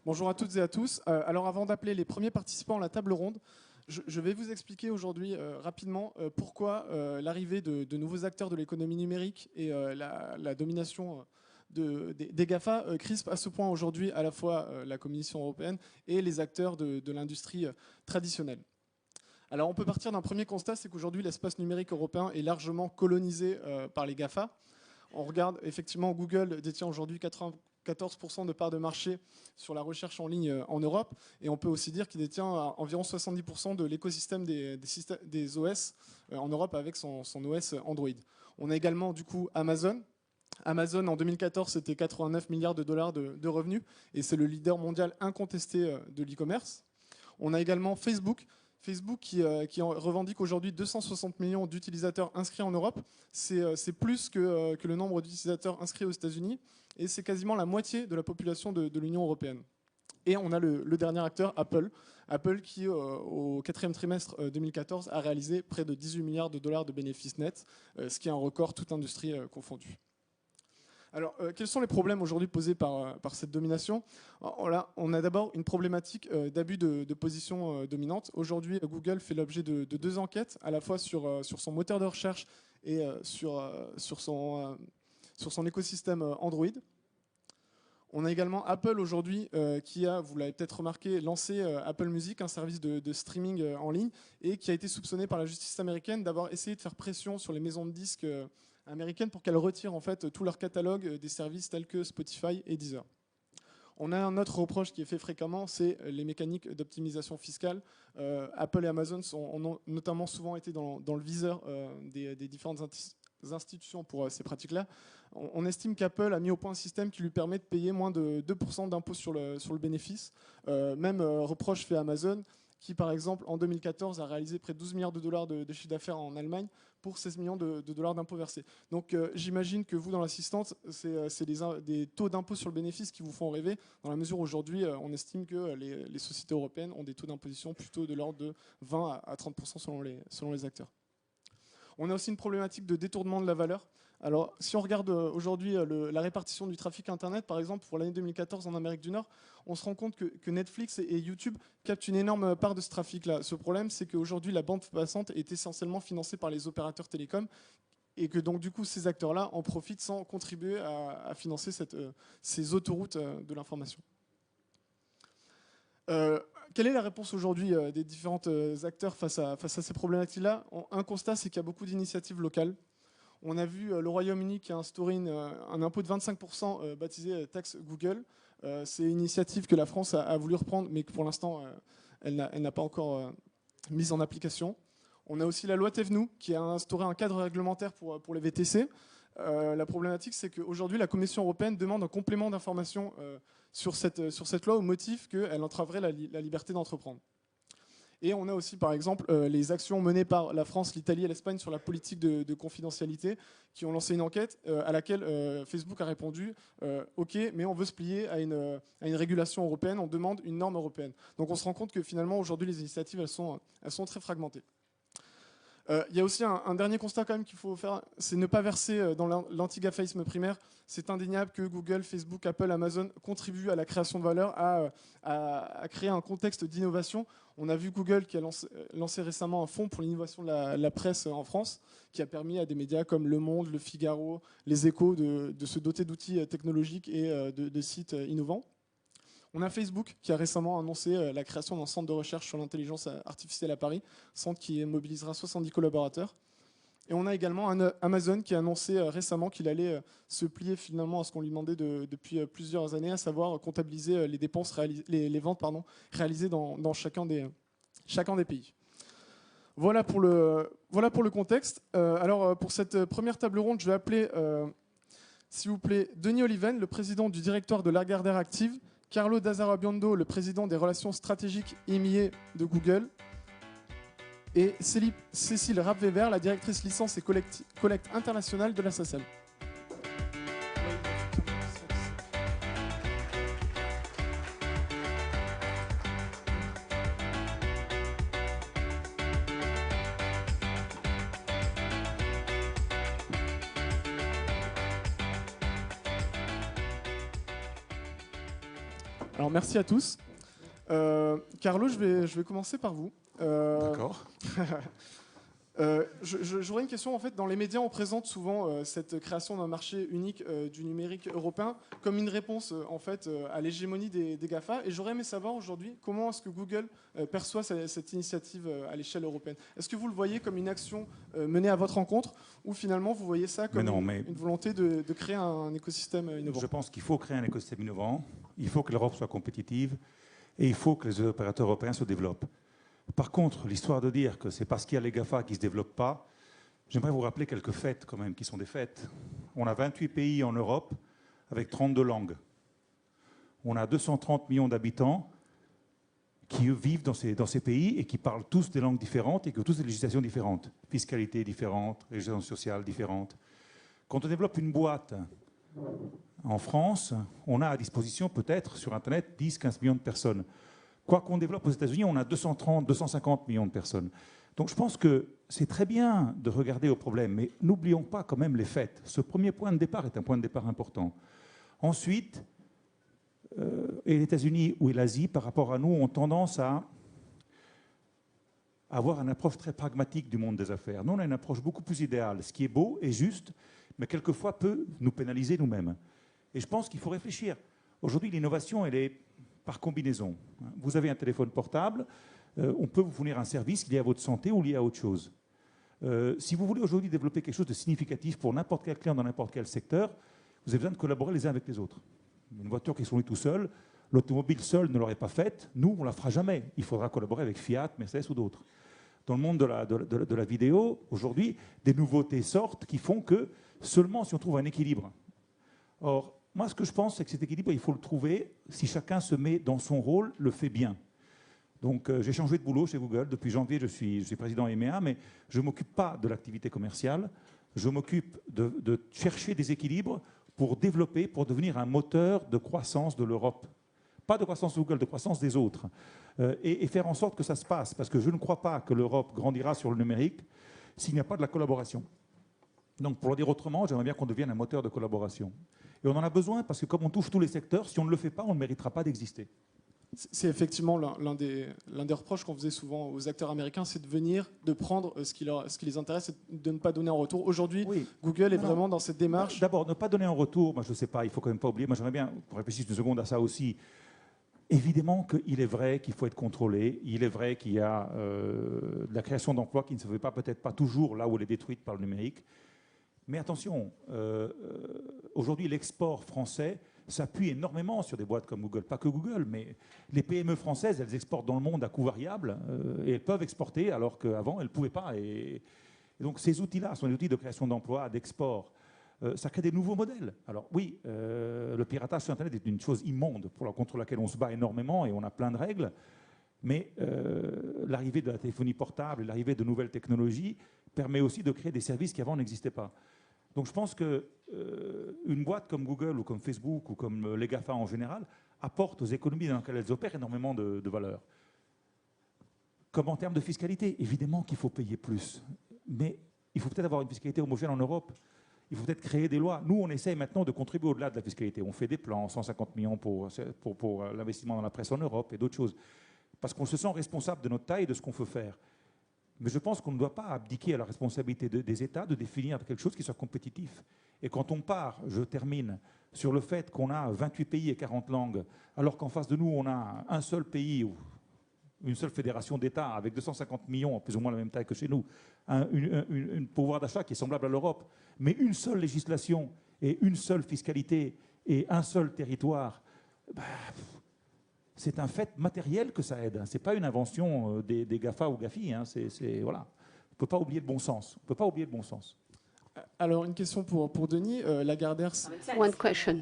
Bonjour à toutes et à tous. Alors avant d'appeler les premiers participants à la table ronde, je vais vous expliquer aujourd'hui rapidement pourquoi l'arrivée de nouveaux acteurs de l'économie numérique et la domination des GAFA crispe à ce point aujourd'hui à la fois la Commission européenne et les acteurs de l'industrie traditionnelle. Alors on peut partir d'un premier constat, c'est qu'aujourd'hui l'espace numérique européen est largement colonisé par les GAFA. On regarde effectivement, Google détient aujourd'hui 94% de parts de marché sur la recherche en ligne en Europe, et on peut aussi dire qu'il détient environ 70% de l'écosystème des OS en Europe avec son OS Android. On a également du coup Amazon. Amazon en 2014 c'était 89 milliards de dollars de revenus, et c'est le leader mondial incontesté de l'e-commerce. On a également Facebook. Facebook qui revendique aujourd'hui 260 millions d'utilisateurs inscrits en Europe. C'est plus que le nombre d'utilisateurs inscrits aux États-Unis, et c'est quasiment la moitié de la population de l'Union européenne. Et on a le dernier acteur, Apple. Apple qui, au quatrième trimestre 2014, a réalisé près de 18 milliards de dollars de bénéfices nets, ce qui est un record toute industrie confondue. Alors, quels sont les problèmes aujourd'hui posés par cette domination ? On a d'abord une problématique d'abus de position dominante. Aujourd'hui, Google fait l'objet de deux enquêtes, à la fois sur son moteur de recherche et sur son écosystème Android. On a également Apple aujourd'hui qui a, vous l'avez peut-être remarqué, lancé Apple Music, un service de streaming en ligne, et qui a été soupçonné par la justice américaine d'avoir essayé de faire pression sur les maisons de disques américaines pour qu'elles retirent en fait tout leur catalogue des services tels que Spotify et Deezer. On a un autre reproche qui est fait fréquemment, c'est les mécaniques d'optimisation fiscale. Apple et Amazon ont notamment souvent été dans le viseur des différentes institutions pour ces pratiques-là. On estime qu'Apple a mis au point un système qui lui permet de payer moins de 2% d'impôts sur le bénéfice. Même reproche fait à Amazon, qui par exemple en 2014 a réalisé près de 12 milliards de dollars de chiffre d'affaires en Allemagne pour 16 millions de dollars d'impôts versés. Donc j'imagine que vous dans l'assistance, c'est des taux d'impôt sur le bénéfice qui vous font rêver, dans la mesure où aujourd'hui on estime que les sociétés européennes ont des taux d'imposition plutôt de l'ordre de 20 à 30% selon les acteurs. On a aussi une problématique de détournement de la valeur. Alors, si on regarde aujourd'hui la répartition du trafic Internet, par exemple, pour l'année 2014 en Amérique du Nord, on se rend compte que Netflix et YouTube captent une énorme part de ce trafic-là. Ce problème, c'est qu'aujourd'hui, la bande passante est essentiellement financée par les opérateurs télécoms, et que donc, du coup, ces acteurs-là en profitent sans contribuer à financer ces autoroutes de l'information. Quelle est la réponse aujourd'hui des différents acteurs face à ces problématiques-là ? Un constat, c'est qu'il y a beaucoup d'initiatives locales. On a vu le Royaume-Uni qui a instauré un impôt de 25% baptisé taxe Google. C'est une initiative que la France a voulu reprendre, mais que pour l'instant, elle n'a pas encore mise en application. On a aussi la loi Thévenoud qui a instauré un cadre réglementaire pour les VTC. La problématique, c'est qu'aujourd'hui, la Commission européenne demande un complément d'information sur cette loi au motif qu'elle entraverait la liberté d'entreprendre. Et on a aussi, par exemple, les actions menées par la France, l'Italie et l'Espagne sur la politique de confidentialité, qui ont lancé une enquête à laquelle Facebook a répondu « Ok, mais on veut se plier à une régulation européenne, on demande une norme européenne ». Donc on se rend compte que finalement, aujourd'hui, les initiatives, elles sont très fragmentées. Il y a aussi un dernier constat quand même qu'il faut faire, c'est ne pas verser dans l'anti-gafaïsme primaire. C'est indéniable que Google, Facebook, Apple, Amazon contribuent à la création de valeur, à créer un contexte d'innovation. On a vu Google qui a lancé récemment un fonds pour l'innovation de la presse en France, qui a permis à des médias comme Le Monde, Le Figaro, Les Échos de se doter d'outils technologiques et de sites innovants. On a Facebook qui a récemment annoncé la création d'un centre de recherche sur l'intelligence artificielle à Paris, centre qui mobilisera 70 collaborateurs. Et on a également Amazon qui a annoncé récemment qu'il allait se plier finalement à ce qu'on lui demandait depuis plusieurs années, à savoir comptabiliser les dépenses, les ventes réalisées dans chacun des pays. Voilà pour le contexte. Alors pour cette première table ronde, je vais appeler, s'il vous plaît, Denis Oliven, le président du directoire de Lagardère Active, Carlo D'Azzara-Biondo, le président des relations stratégiques IMIA de Google, et Cécile Rapp-Weber, la directrice licence et collecte internationale de la SACEM. Alors merci à tous. Carlo, je vais commencer par vous. D'accord. J'aurais une question. En fait, dans les médias, on présente souvent cette création d'un marché unique du numérique européen comme une réponse en fait à l'hégémonie des GAFA. Et j'aurais aimé savoir aujourd'hui comment est-ce que Google perçoit cette initiative à l'échelle européenne. Est-ce que vous le voyez comme une action menée à votre rencontre ou finalement vous voyez ça comme une volonté de créer un écosystème innovant? Je pense qu'il faut créer un écosystème innovant, il faut que l'Europe soit compétitive et il faut que les opérateurs européens se développent. Par contre, l'histoire de dire que c'est parce qu'il y a les GAFA qui ne se développent pas, j'aimerais vous rappeler quelques faits quand même qui sont des faits. On a 28 pays en Europe avec 32 langues. On a 230 millions d'habitants qui vivent dans ces pays et qui parlent tous des langues différentes et qui ont tous des législations différentes. Fiscalité différente, législation sociale différente. Quand on développe une boîte en France, on a à disposition peut-être sur Internet 10-15 millions de personnes. Quoi qu'on développe aux États-Unis, on a 230, 250 millions de personnes. Donc je pense que c'est très bien de regarder au problème, mais n'oublions pas quand même les faits. Ce premier point de départ est un point de départ important. Ensuite, et les États-Unis ou l'Asie, par rapport à nous, ont tendance à avoir une approche très pragmatique du monde des affaires. Nous, on a une approche beaucoup plus idéale, ce qui est beau et juste, mais quelquefois peut nous pénaliser nous-mêmes. Et je pense qu'il faut réfléchir. Aujourd'hui, l'innovation, elle est par combinaison. Vous avez un téléphone portable, on peut vous fournir un service lié à votre santé ou lié à autre chose. Si vous voulez aujourd'hui développer quelque chose de significatif pour n'importe quel client dans n'importe quel secteur, vous avez besoin de collaborer les uns avec les autres. Une voiture qui est tout seul, l'automobile seule ne l'aurait pas faite, nous, on ne la fera jamais. Il faudra collaborer avec Fiat, Mercedes ou d'autres. Dans le monde de la vidéo, aujourd'hui, des nouveautés sortent qui font que seulement si on trouve un équilibre. Or, moi, ce que je pense, c'est que cet équilibre, il faut le trouver si chacun se met dans son rôle, le fait bien. Donc, j'ai changé de boulot chez Google. Depuis janvier, je suis président EMEA, mais je ne m'occupe pas de l'activité commerciale. Je m'occupe de chercher des équilibres pour développer, pour devenir un moteur de croissance de l'Europe. Pas de croissance de Google, de croissance des autres. Et faire en sorte que ça se passe. Parce que je ne crois pas que l'Europe grandira sur le numérique s'il n'y a pas de la collaboration. Donc, pour le dire autrement, j'aimerais bien qu'on devienne un moteur de collaboration. Et on en a besoin parce que comme on touche tous les secteurs, si on ne le fait pas, on ne méritera pas d'exister. C'est effectivement l'un des reproches qu'on faisait souvent aux acteurs américains, c'est de prendre ce qui les intéresse et de ne pas donner en retour. Aujourd'hui, oui. Google est vraiment dans cette démarche. D'abord, ne pas donner en retour, moi je ne sais pas, il ne faut quand même pas oublier, moi j'aimerais bien qu'on réfléchisse une seconde à ça aussi. Évidemment qu'il est vrai qu'il faut être contrôlé, il est vrai qu'il y a de la création d'emplois qui ne se fait pas, peut-être pas toujours là où elle est détruite par le numérique. Mais attention, aujourd'hui l'export français s'appuie énormément sur des boîtes comme Google. Pas que Google, mais les PME françaises, elles exportent dans le monde à coût variable et elles peuvent exporter alors qu'avant, elles ne pouvaient pas. Et donc ces outils-là sont des outils de création d'emplois, d'export. Ça crée des nouveaux modèles. Alors oui, le piratage sur Internet est une chose immonde contre laquelle on se bat énormément et on a plein de règles. Mais l'arrivée de la téléphonie portable et l'arrivée de nouvelles technologies permet aussi de créer des services qui avant n'existaient pas. Donc je pense qu'une boîte comme Google ou comme Facebook ou comme les GAFA en général apporte aux économies dans lesquelles elles opèrent énormément de valeur. Comme en termes de fiscalité, évidemment qu'il faut payer plus. Mais il faut peut-être avoir une fiscalité homogène en Europe. Il faut peut-être créer des lois. Nous, on essaye maintenant de contribuer au-delà de la fiscalité. On fait des plans, 150 millions pour l'investissement dans la presse en Europe et d'autres choses. Parce qu'on se sent responsable de notre taille et de ce qu'on veut faire. Mais je pense qu'on ne doit pas abdiquer à la responsabilité des États de définir quelque chose qui soit compétitif. Et quand on part, je termine, sur le fait qu'on a 28 pays et 40 langues, alors qu'en face de nous, on a un seul pays, ou une seule fédération d'États avec 250 millions, plus ou moins la même taille que chez nous, un pouvoir d'achat qui est semblable à l'Europe, mais une seule législation et une seule fiscalité et un seul territoire, c'est un fait matériel que ça aide. Ce n'est pas une invention des GAFA ou GAFI. Hein. Voilà. On ne peut pas oublier le bon sens. On ne peut pas oublier le bon sens. Alors, une question pour Denis. Lagardère, One question.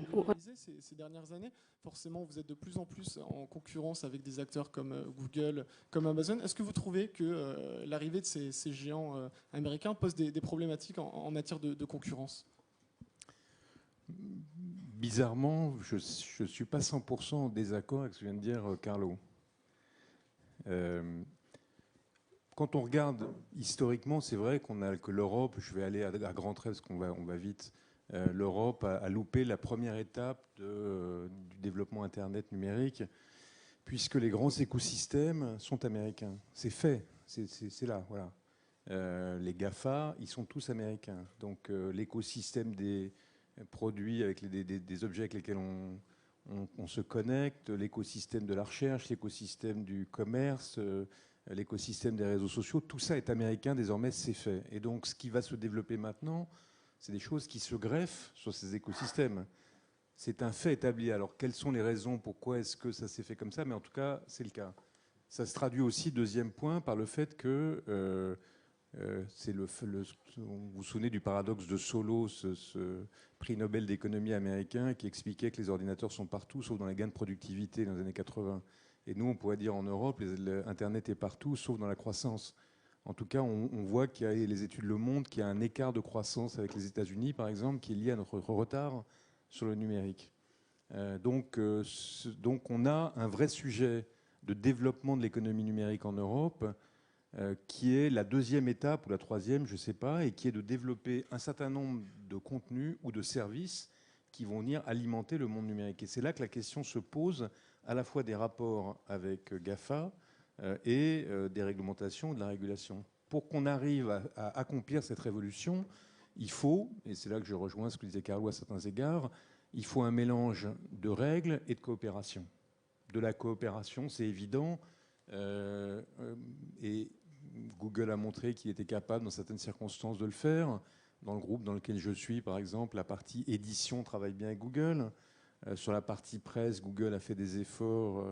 Ces dernières années, forcément, vous êtes de plus en plus en concurrence avec des acteurs comme Google, comme Amazon. Est-ce que vous trouvez que l'arrivée de ces géants américains pose des problématiques en matière de concurrence ? Bizarrement, je ne suis pas 100% en désaccord avec ce que vient de dire Carlo. Quand on regarde historiquement, c'est vrai que l'Europe, je vais aller à grands traits parce qu'on va vite, l'Europe a loupé la première étape du développement Internet numérique, puisque les grands écosystèmes sont américains. C'est fait, c'est là, voilà. Les GAFA, ils sont tous américains. Donc l'écosystème des produits avec des objets avec lesquels on se connecte, l'écosystème de la recherche, l'écosystème du commerce, l'écosystème des réseaux sociaux, tout ça est américain, désormais c'est fait. Et donc ce qui va se développer maintenant, c'est des choses qui se greffent sur ces écosystèmes. C'est un fait établi. Alors quelles sont les raisons, pourquoi est-ce que ça s'est fait comme ça? Mais en tout cas, c'est le cas. Ça se traduit aussi, deuxième point, par le fait que vous vous souvenez du paradoxe de Solow, ce prix Nobel d'économie américain qui expliquait que les ordinateurs sont partout, sauf dans les gains de productivité dans les années 80. Et nous, on pourrait dire en Europe, Internet est partout, sauf dans la croissance. En tout cas, on voit qu'il y a les études le montrent, qu'il y a un écart de croissance avec les États-Unis, par exemple, qui est lié à notre retard sur le numérique. Donc on a un vrai sujet de développement de l'économie numérique en Europe, qui est la deuxième étape ou la troisième, je ne sais pas, et qui est de développer un certain nombre de contenus ou de services qui vont venir alimenter le monde numérique. Et c'est là que la question se pose à la fois des rapports avec GAFA et des réglementations, de la régulation. Pour qu'on arrive à accomplir cette révolution, il faut, et c'est là que je rejoins ce que disait Carlo à certains égards, il faut un mélange de règles et de coopération. De la coopération, c'est évident, et Google a montré qu'il était capable, dans certaines circonstances, de le faire. Dans le groupe dans lequel je suis, par exemple, la partie édition travaille bien avec Google. Sur la partie presse, Google a fait des efforts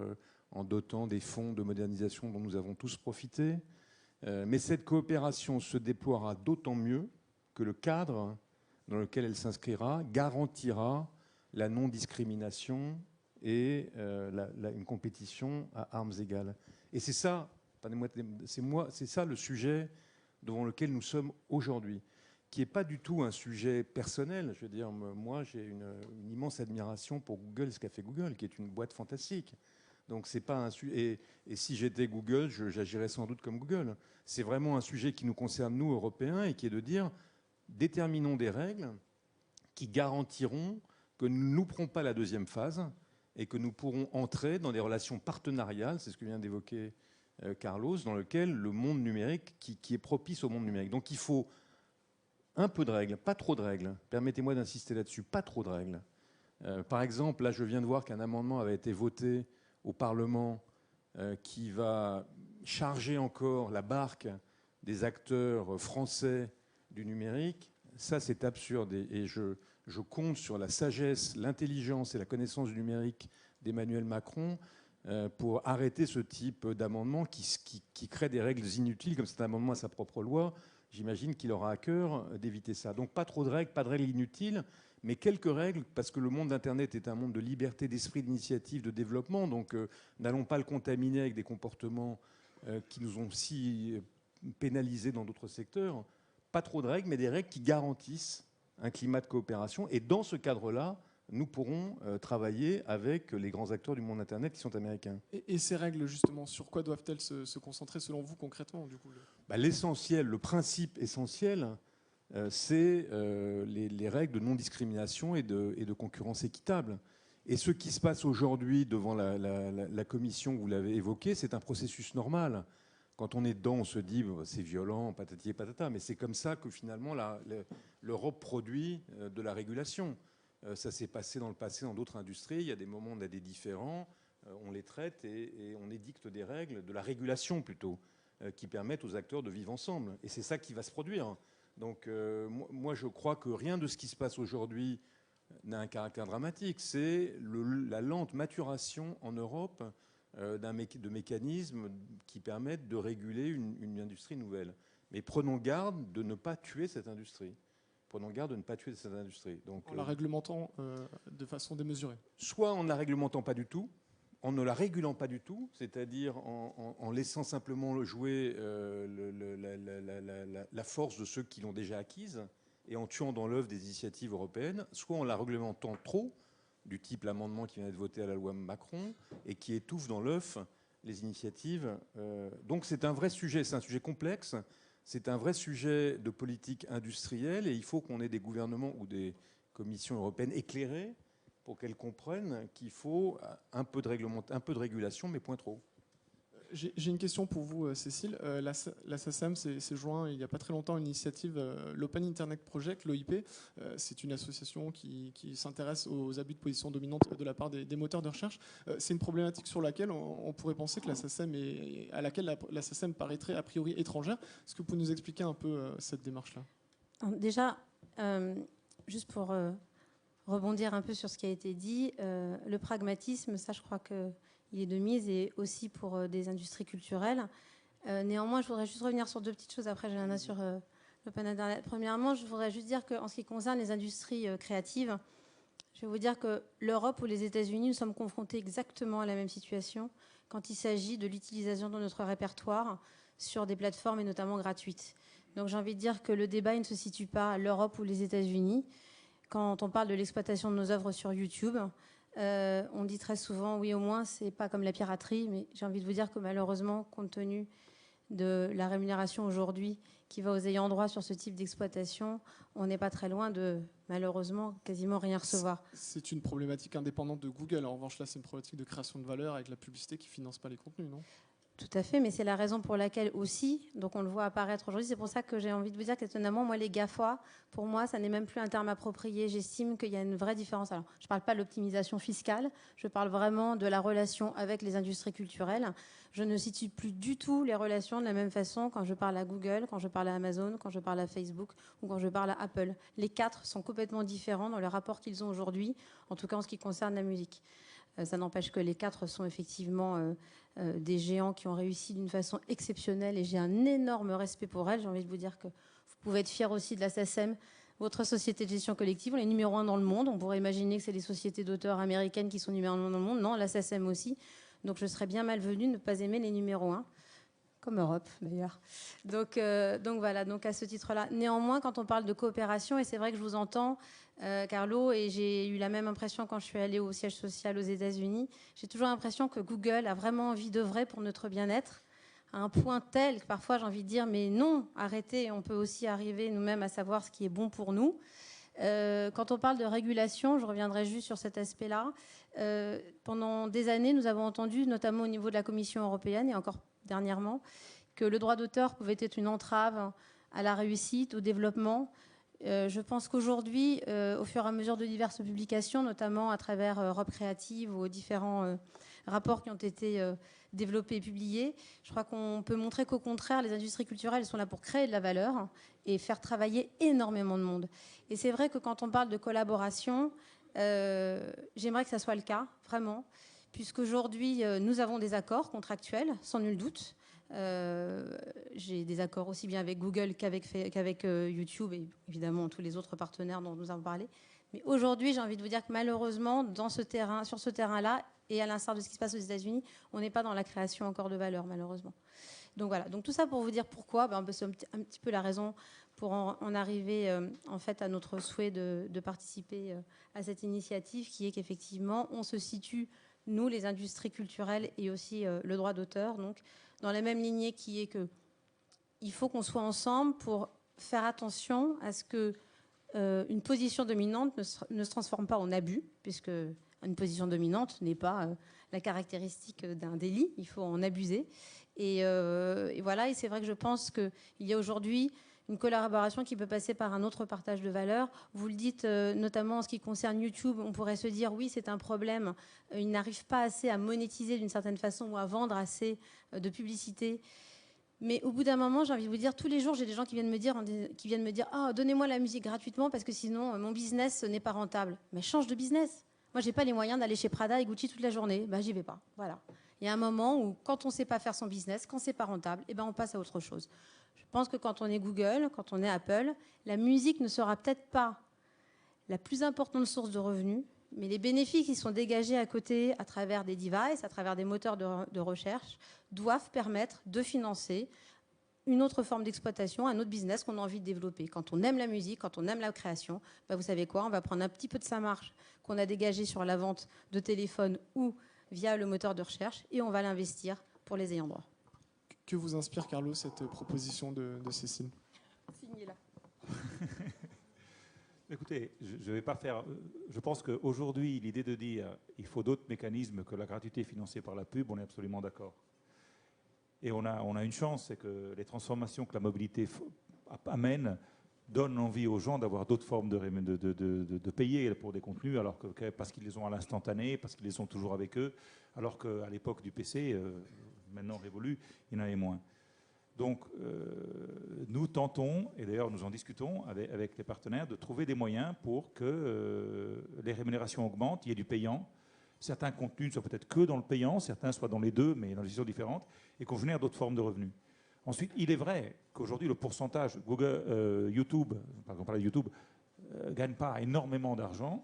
en dotant des fonds de modernisation dont nous avons tous profité. Mais cette coopération se déploiera d'autant mieux que le cadre dans lequel elle s'inscrira garantira la non-discrimination et une compétition à armes égales. Et c'est ça, c'est ça le sujet devant lequel nous sommes aujourd'hui, qui n'est pas du tout un sujet personnel. Je veux dire, moi, j'ai une immense admiration pour Google, ce qu'a fait Google, qui est une boîte fantastique. Donc, c'est pas un sujet. Et si j'étais Google, j'agirais sans doute comme Google. C'est vraiment un sujet qui nous concerne, nous, Européens, et qui est de dire, déterminons des règles qui garantiront que nous ne louperons pas la deuxième phase et que nous pourrons entrer dans des relations partenariales, c'est ce que vient d'évoquer Carlos, dans lequel le monde numérique, qui est propice au monde numérique. Donc il faut un peu de règles, pas trop de règles. Permettez-moi d'insister là-dessus, pas trop de règles. Par exemple, là je viens de voir qu'un amendement avait été voté au Parlement qui va charger encore la barque des acteurs français du numérique. Ça, c'est absurde. Et je compte sur la sagesse, l'intelligence et la connaissance du numérique d'Emmanuel Macron pour arrêter ce type d'amendement qui crée des règles inutiles, comme c'est un amendement à sa propre loi. J'imagine qu'il aura à cœur d'éviter ça. Donc pas trop de règles, pas de règles inutiles, mais quelques règles, parce que le monde d'Internet est un monde de liberté, d'esprit, d'initiative, de développement. Donc n'allons pas le contaminer avec des comportements qui nous ont si pénalisés dans d'autres secteurs. Pas trop de règles, mais des règles qui garantissent un climat de coopération. Et dans ce cadre-là, nous pourrons travailler avec les grands acteurs du monde Internet qui sont américains. Et ces règles, justement, sur quoi doivent-elles se concentrer, selon vous, concrètement, du coup L'essentiel, le principe essentiel, c'est les règles de non-discrimination et de concurrence équitable. Et ce qui se passe aujourd'hui devant la commission, vous l'avez évoqué, c'est un processus normal. Quand on est dedans, on se dit c'est violent, patati et patata, mais c'est comme ça que finalement l'Europe produit de la régulation. Ça s'est passé dans le passé dans d'autres industries. Il y a des moments où on a des différends, on les traite et on édicte des règles, de la régulation plutôt, qui permettent aux acteurs de vivre ensemble. Et c'est ça qui va se produire. Donc moi, je crois que rien de ce qui se passe aujourd'hui n'a un caractère dramatique. C'est la lente maturation en Europe de mécanismes qui permettent de réguler une industrie nouvelle. Mais prenons garde de ne pas tuer cette industrie. Prenons garde de ne pas tuer cette industrie. Donc, en la réglementant de façon démesurée. Soit en ne la réglementant pas du tout, en ne la régulant pas du tout, c'est-à-dire en laissant simplement jouer la force de ceux qui l'ont déjà acquise et en tuant dans l'œuf des initiatives européennes, soit en la réglementant trop, du type l'amendement qui vient d'être voté à la loi Macron et qui étouffe dans l'œuf les initiatives. Donc c'est un vrai sujet, c'est un sujet complexe, c'est un vrai sujet de politique industrielle et il faut qu'on ait des gouvernements ou des Commission européenne éclairée pour qu'elle comprenne qu'il faut un peu de régulation, mais point trop. J'ai une question pour vous, Cécile. La SACEM s'est joint il n'y a pas très longtemps à une initiative, l'Open Internet Project, l'OIP. C'est une association qui s'intéresse aux abus de position dominante de la part des moteurs de recherche. C'est une problématique sur laquelle on pourrait penser que la SACEM à laquelle la SACEM paraîtrait a priori étrangère. Est-ce que vous pouvez nous expliquer un peu cette démarche-là? Déjà, juste pour rebondir un peu sur ce qui a été dit, le pragmatisme, ça je crois que il est de mise, et aussi pour des industries culturelles. Néanmoins, je voudrais juste revenir sur deux petites choses. Après, j'ai un sur l'Open Internet. Premièrement, je voudrais juste dire qu'en ce qui concerne les industries créatives, je vais vous dire que l'Europe ou les États-Unis, nous sommes confrontés exactement à la même situation quand il s'agit de l'utilisation de notre répertoire sur des plateformes, et notamment gratuites. Donc j'ai envie de dire que le débat il ne se situe pas à l'Europe ou les États-Unis. Quand on parle de l'exploitation de nos œuvres sur YouTube, on dit très souvent, oui, au moins, c'est pas comme la piraterie, mais j'ai envie de vous dire que malheureusement, compte tenu de la rémunération aujourd'hui qui va aux ayants droit sur ce type d'exploitation, on n'est pas très loin de, malheureusement, quasiment rien recevoir. C'est une problématique indépendante de Google. En revanche, là, c'est une problématique de création de valeur avec la publicité qui ne finance pas les contenus, non? Tout à fait, mais c'est la raison pour laquelle aussi, donc on le voit apparaître aujourd'hui, c'est pour ça que j'ai envie de vous dire qu'étonnamment, moi, les GAFA, pour moi, ça n'est même plus un terme approprié. J'estime qu'il y a une vraie différence. Alors, je ne parle pas de l'optimisation fiscale, je parle vraiment de la relation avec les industries culturelles. Je ne situe plus du tout les relations de la même façon quand je parle à Google, quand je parle à Amazon, quand je parle à Facebook ou quand je parle à Apple. Les quatre sont complètement différents dans le rapport qu'ils ont aujourd'hui, en tout cas en ce qui concerne la musique. Ça n'empêche que les quatre sont effectivement des géants qui ont réussi d'une façon exceptionnelle, et j'ai un énorme respect pour elles. J'ai envie de vous dire que vous pouvez être fiers aussi de la SACEM, votre société de gestion collective. On est numéro 1 dans le monde. On pourrait imaginer que c'est les sociétés d'auteurs américaines qui sont numéro 1 dans le monde. Non, la SACEM aussi. Donc je serais bien malvenue de ne pas aimer les numéros 1. Comme Europe d'ailleurs. Donc voilà, donc à ce titre-là. Néanmoins, quand on parle de coopération, et c'est vrai que je vous entends, Carlo, et j'ai eu la même impression quand je suis allée au siège social aux États-Unis, j'ai toujours l'impression que Google a vraiment envie d'œuvrer pour notre bien-être, à un point tel que parfois j'ai envie de dire, mais non, arrêtez, on peut aussi arriver nous-mêmes à savoir ce qui est bon pour nous. Quand on parle de régulation, je reviendrai juste sur cet aspect-là. Pendant des années, nous avons entendu, notamment au niveau de la Commission européenne, et encore dernièrement, que le droit d'auteur pouvait être une entrave à la réussite, au développement. Je pense qu'aujourd'hui, au fur et à mesure de diverses publications, notamment à travers Europe Créative ou aux différents rapports qui ont été développés et publiés, je crois qu'on peut montrer qu'au contraire, les industries culturelles sont là pour créer de la valeur et faire travailler énormément de monde. Et c'est vrai que quand on parle de collaboration, j'aimerais que ça soit le cas, vraiment, puisqu'aujourd'hui, nous avons des accords contractuels, sans nul doute. J'ai des accords aussi bien avec Google qu'avec YouTube et évidemment tous les autres partenaires dont nous avons parlé. Mais aujourd'hui, j'ai envie de vous dire que malheureusement, sur ce terrain-là, et à l'instar de ce qui se passe aux États-Unis, on n'est pas dans la création encore de valeur, malheureusement. Donc voilà. Donc tout ça pour vous dire pourquoi. C'est un petit peu la raison pour en arriver en fait à notre souhait de participer à cette initiative, qui est qu'effectivement, on se situe, nous, les industries culturelles et aussi le droit d'auteur, donc dans la même lignée qui est que il faut qu'on soit ensemble pour faire attention à ce que une position dominante ne se transforme pas en abus, puisque une position dominante n'est pas la caractéristique d'un délit, il faut en abuser. Et voilà, et c'est vrai que je pense qu'il y a aujourd'hui une collaboration qui peut passer par un autre partage de valeurs. Vous le dites, notamment en ce qui concerne YouTube, on pourrait se dire, oui, c'est un problème, ils n'arrivent pas assez à monétiser d'une certaine façon ou à vendre assez de publicité. Mais au bout d'un moment, j'ai envie de vous dire, tous les jours, j'ai des gens qui viennent me dire, ah, donnez-moi la musique gratuitement parce que sinon, mon business n'est pas rentable. Mais change de business. Moi, j'ai pas les moyens d'aller chez Prada et Gucci toute la journée. Ben, j'y vais pas. Voilà. Il y a un moment où, quand on ne sait pas faire son business, quand c'est pas rentable, eh ben, on passe à autre chose. Je pense que quand on est Google, quand on est Apple, la musique ne sera peut-être pas la plus importante source de revenus, mais les bénéfices qui sont dégagés à côté, à travers des devices, à travers des moteurs de recherche, doivent permettre de financer une autre forme d'exploitation, un autre business qu'on a envie de développer. Quand on aime la musique, quand on aime la création, ben vous savez quoi, on va prendre un petit peu de sa marge qu'on a dégagée sur la vente de téléphones ou via le moteur de recherche et on va l'investir pour les ayants droit. Que vous inspire, Carlo, cette proposition de Cécile? Signez là. Écoutez, je vais pas faire. Je pense qu'aujourd'hui, l'idée de dire il faut d'autres mécanismes que la gratuité financée par la pub, on est absolument d'accord. Et on a une chance, c'est que les transformations que la mobilité amène donnent envie aux gens d'avoir d'autres formes de payer pour des contenus, alors parce qu'ils les ont à l'instantané, parce qu'ils les ont toujours avec eux, alors qu'à l'époque du PC, maintenant révolu, il y en avait moins. Donc, nous tentons, et d'ailleurs nous en discutons avec les partenaires, de trouver des moyens pour que les rémunérations augmentent, il y ait du payant. Certains contenus ne soient peut-être que dans le payant, certains soient dans les deux, mais dans des situations différentes, et qu'on génère d'autres formes de revenus. Ensuite, il est vrai qu'aujourd'hui, le pourcentage, YouTube, par exemple, YouTube, ne gagne pas énormément d'argent,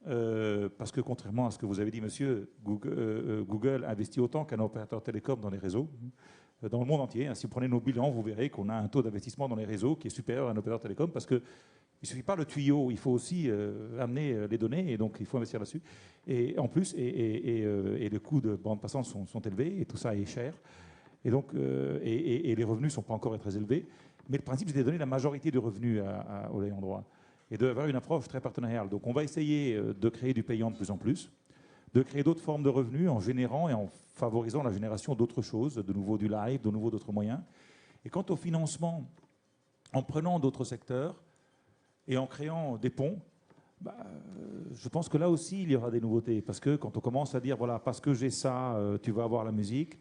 parce que contrairement à ce que vous avez dit, monsieur, Google investit autant qu'un opérateur télécom dans les réseaux, dans le monde entier. Si vous prenez nos bilans, vous verrez qu'on a un taux d'investissement dans les réseaux qui est supérieur à un opérateur télécom, parce qu'il ne suffit pas le tuyau, il faut aussi amener les données, et donc il faut investir là-dessus. Et en plus, les coûts de bande passante sont élevés, et tout ça est cher. Et donc, les revenus ne sont pas encore très élevés. Mais le principe, c'est de donner la majorité du revenu aux ayants droit. Et d'avoir une approche très partenariale. Donc on va essayer de créer du payant de plus en plus, de créer d'autres formes de revenus en générant et en favorisant la génération d'autres choses, de nouveau du live, de nouveau d'autres moyens. Et quant au financement, en prenant d'autres secteurs et en créant des ponts, je pense que là aussi, il y aura des nouveautés. Parce que quand on commence à dire, voilà, parce que j'ai ça, tu vas avoir la musique,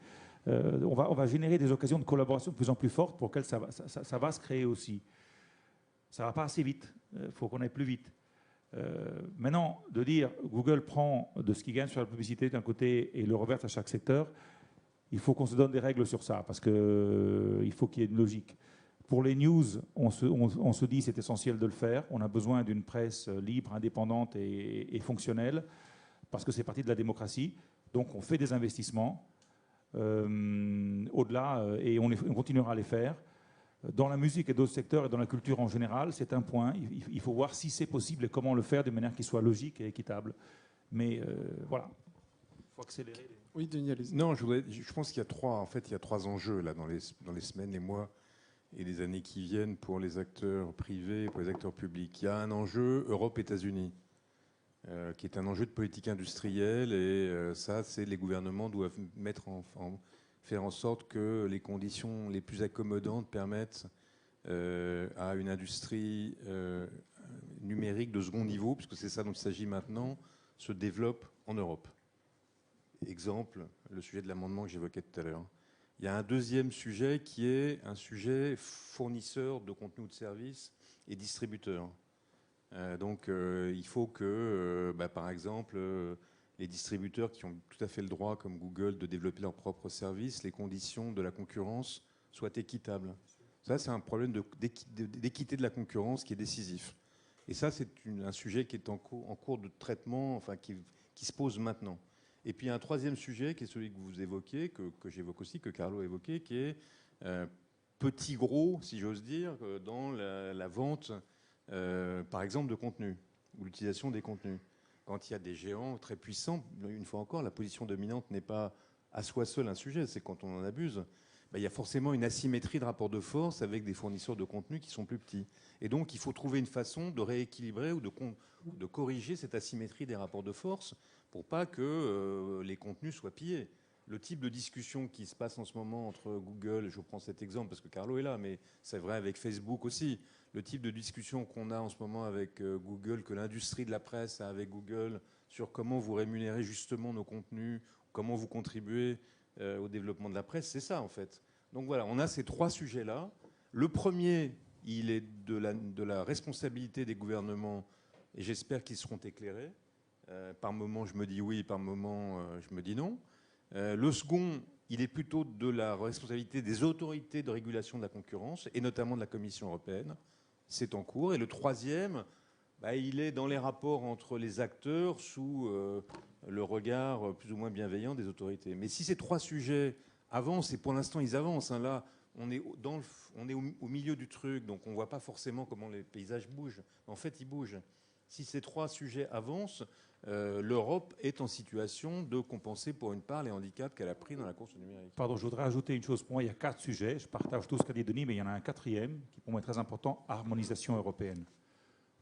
on va générer des occasions de collaboration de plus en plus fortes pour lesquelles ça va se créer aussi. Ça ne va pas assez vite, il faut qu'on aille plus vite. Maintenant, de dire Google prend de ce qu'il gagne sur la publicité d'un côté et le reverse à chaque secteur, il faut qu'on se donne des règles sur ça, parce qu'il faut qu'il y ait une logique. Pour les news, on se dit c'est essentiel de le faire. On a besoin d'une presse libre, indépendante et fonctionnelle, parce que c'est partie de la démocratie. Donc on fait des investissements au-delà, et on continuera à les faire. Dans la musique et d'autres secteurs et dans la culture en général, c'est un point. Il faut voir si c'est possible et comment le faire de manière qui soit logique et équitable. Mais voilà, il faut accélérer. Oui, Denis, allez-y. Non, je pense qu'il y a trois enjeux là, dans les semaines, les mois et les années qui viennent pour les acteurs privés, pour les acteurs publics. Il y a un enjeu Europe-États-Unis, qui est un enjeu de politique industrielle. Et ça, les gouvernements doivent faire en sorte que les conditions les plus accommodantes permettent à une industrie numérique de second niveau, puisque c'est ça dont il s'agit maintenant, se développe en Europe. Exemple, le sujet de l'amendement que j'évoquais tout à l'heure. Il y a un deuxième sujet qui est un sujet fournisseur de contenu ou de services et distributeur. Donc il faut que, par exemple, les distributeurs qui ont tout à fait le droit, comme Google, de développer leurs propres services, les conditions de la concurrence soient équitables. Ça, c'est un problème d'équité de la concurrence qui est décisif. Et ça, c'est un sujet qui est en cours de traitement, enfin, qui se pose maintenant. Et puis, il y a un troisième sujet qui est celui que vous évoquez, que j'évoque aussi, que Carlo a évoqué, qui est petit gros, si j'ose dire, dans la vente, par exemple, de contenu, ou l'utilisation des contenus. Quand il y a des géants très puissants, une fois encore, la position dominante n'est pas à soi seule un sujet, c'est quand on en abuse. Il y a forcément une asymétrie de rapport de force avec des fournisseurs de contenu qui sont plus petits. Et donc, il faut trouver une façon de rééquilibrer ou de corriger cette asymétrie des rapports de force pour pas que les contenus soient pillés. Le type de discussion qui se passe en ce moment entre Google, je prends cet exemple parce que Carlo est là, mais c'est vrai avec Facebook aussi, le type de discussion qu'on a en ce moment avec Google, que l'industrie de la presse a avec Google, sur comment vous rémunérez justement nos contenus, comment vous contribuez au développement de la presse, c'est ça en fait. Donc voilà, on a ces trois sujets-là. Le premier, il est de la responsabilité des gouvernements, et j'espère qu'ils seront éclairés. Par moment, je me dis oui, par moment, je me dis non. Le second, il est plutôt de la responsabilité des autorités de régulation de la concurrence, et notamment de la Commission européenne. C'est en cours. Et le troisième, il est dans les rapports entre les acteurs sous le regard plus ou moins bienveillant des autorités. Mais si ces trois sujets avancent, et pour l'instant ils avancent, hein, là on est au milieu du truc, donc on ne voit pas forcément comment les paysages bougent. En fait, ils bougent. Si ces trois sujets avancent, l'Europe est en situation de compenser pour une part les handicaps qu'elle a pris dans la course au numérique. Pardon, je voudrais ajouter une chose. Pour moi, il y a 4 sujets. Je partage tout ce qu'a dit Denis, mais il y en a un quatrième qui pour moi est très important, harmonisation européenne.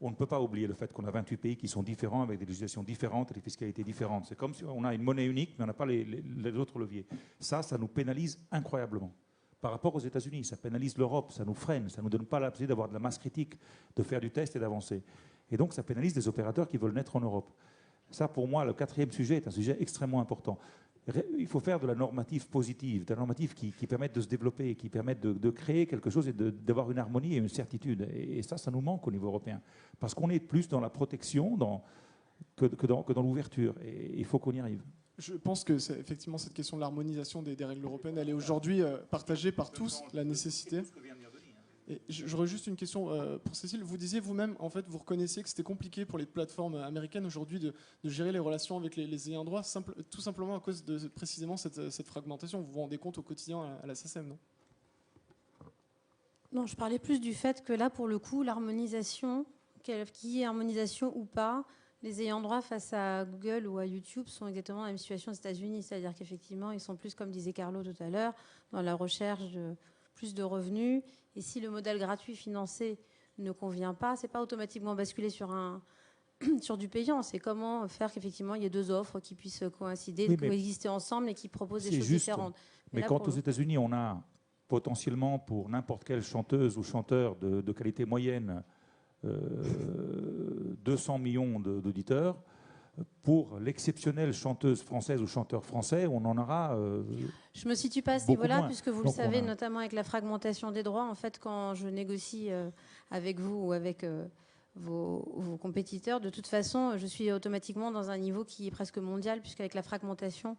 on ne peut pas oublier le fait qu'on a 28 pays qui sont différents, avec des législations différentes et des fiscalités différentes. C'est comme si on a une monnaie unique, mais on n'a pas les autres leviers. Ça nous pénalise incroyablement. Par rapport aux États-Unis, ça pénalise l'Europe, ça nous freine, ça ne nous donne pas la possibilité d'avoir de la masse critique, de faire du test et d'avancer. Et donc, ça pénalise des opérateurs qui veulent naître en Europe. Ça, pour moi, le 4e sujet est un sujet extrêmement important. Il faut faire de la normative positive, de la normative qui permette de se développer, qui permette de créer quelque chose et d'avoir une harmonie et une certitude. Et ça nous manque au niveau européen. Parce qu'on est plus dans la protection que dans l'ouverture. Et il faut qu'on y arrive. Je pense que effectivement cette question de l'harmonisation des règles européennes, elle est aujourd'hui partagée par tous, la nécessité. Et j'aurais juste une question pour Cécile. Vous disiez vous-même, en fait, vous reconnaissiez que c'était compliqué pour les plateformes américaines aujourd'hui de gérer les relations avec les ayants droit, tout simplement à cause de précisément cette fragmentation. Vous vous rendez compte au quotidien à la SACEM, non? Non, je parlais plus du fait que là, pour le coup, l'harmonisation, qu'il y ait harmonisation ou pas, les ayants droit face à Google ou à YouTube sont exactement dans la même situation aux États-Unis. C'est-à-dire qu'effectivement, ils sont plus, comme disait Carlo tout à l'heure, dans la recherche de plus de revenus. Et si le modèle gratuit financé ne convient pas, c'est pas automatiquement basculer sur du payant. C'est comment faire qu'effectivement il y ait deux offres qui puissent coïncider, Oui, coexister ensemble et qui proposent des choses juste, différentes. Mais là, quand aux États-Unis, on a potentiellement pour n'importe quelle chanteuse ou chanteur de qualité moyenne 200 millions d'auditeurs, pour l'exceptionnelle chanteuse française ou chanteur français, on en aura. Je me situe pas à ce niveau-là, puisque vous le savez, a... notamment avec la fragmentation des droits. En fait, quand je négocie avec vous ou avec vos compétiteurs, de toute façon, je suis automatiquement dans un niveau qui est presque mondial, puisqu'avec la fragmentation,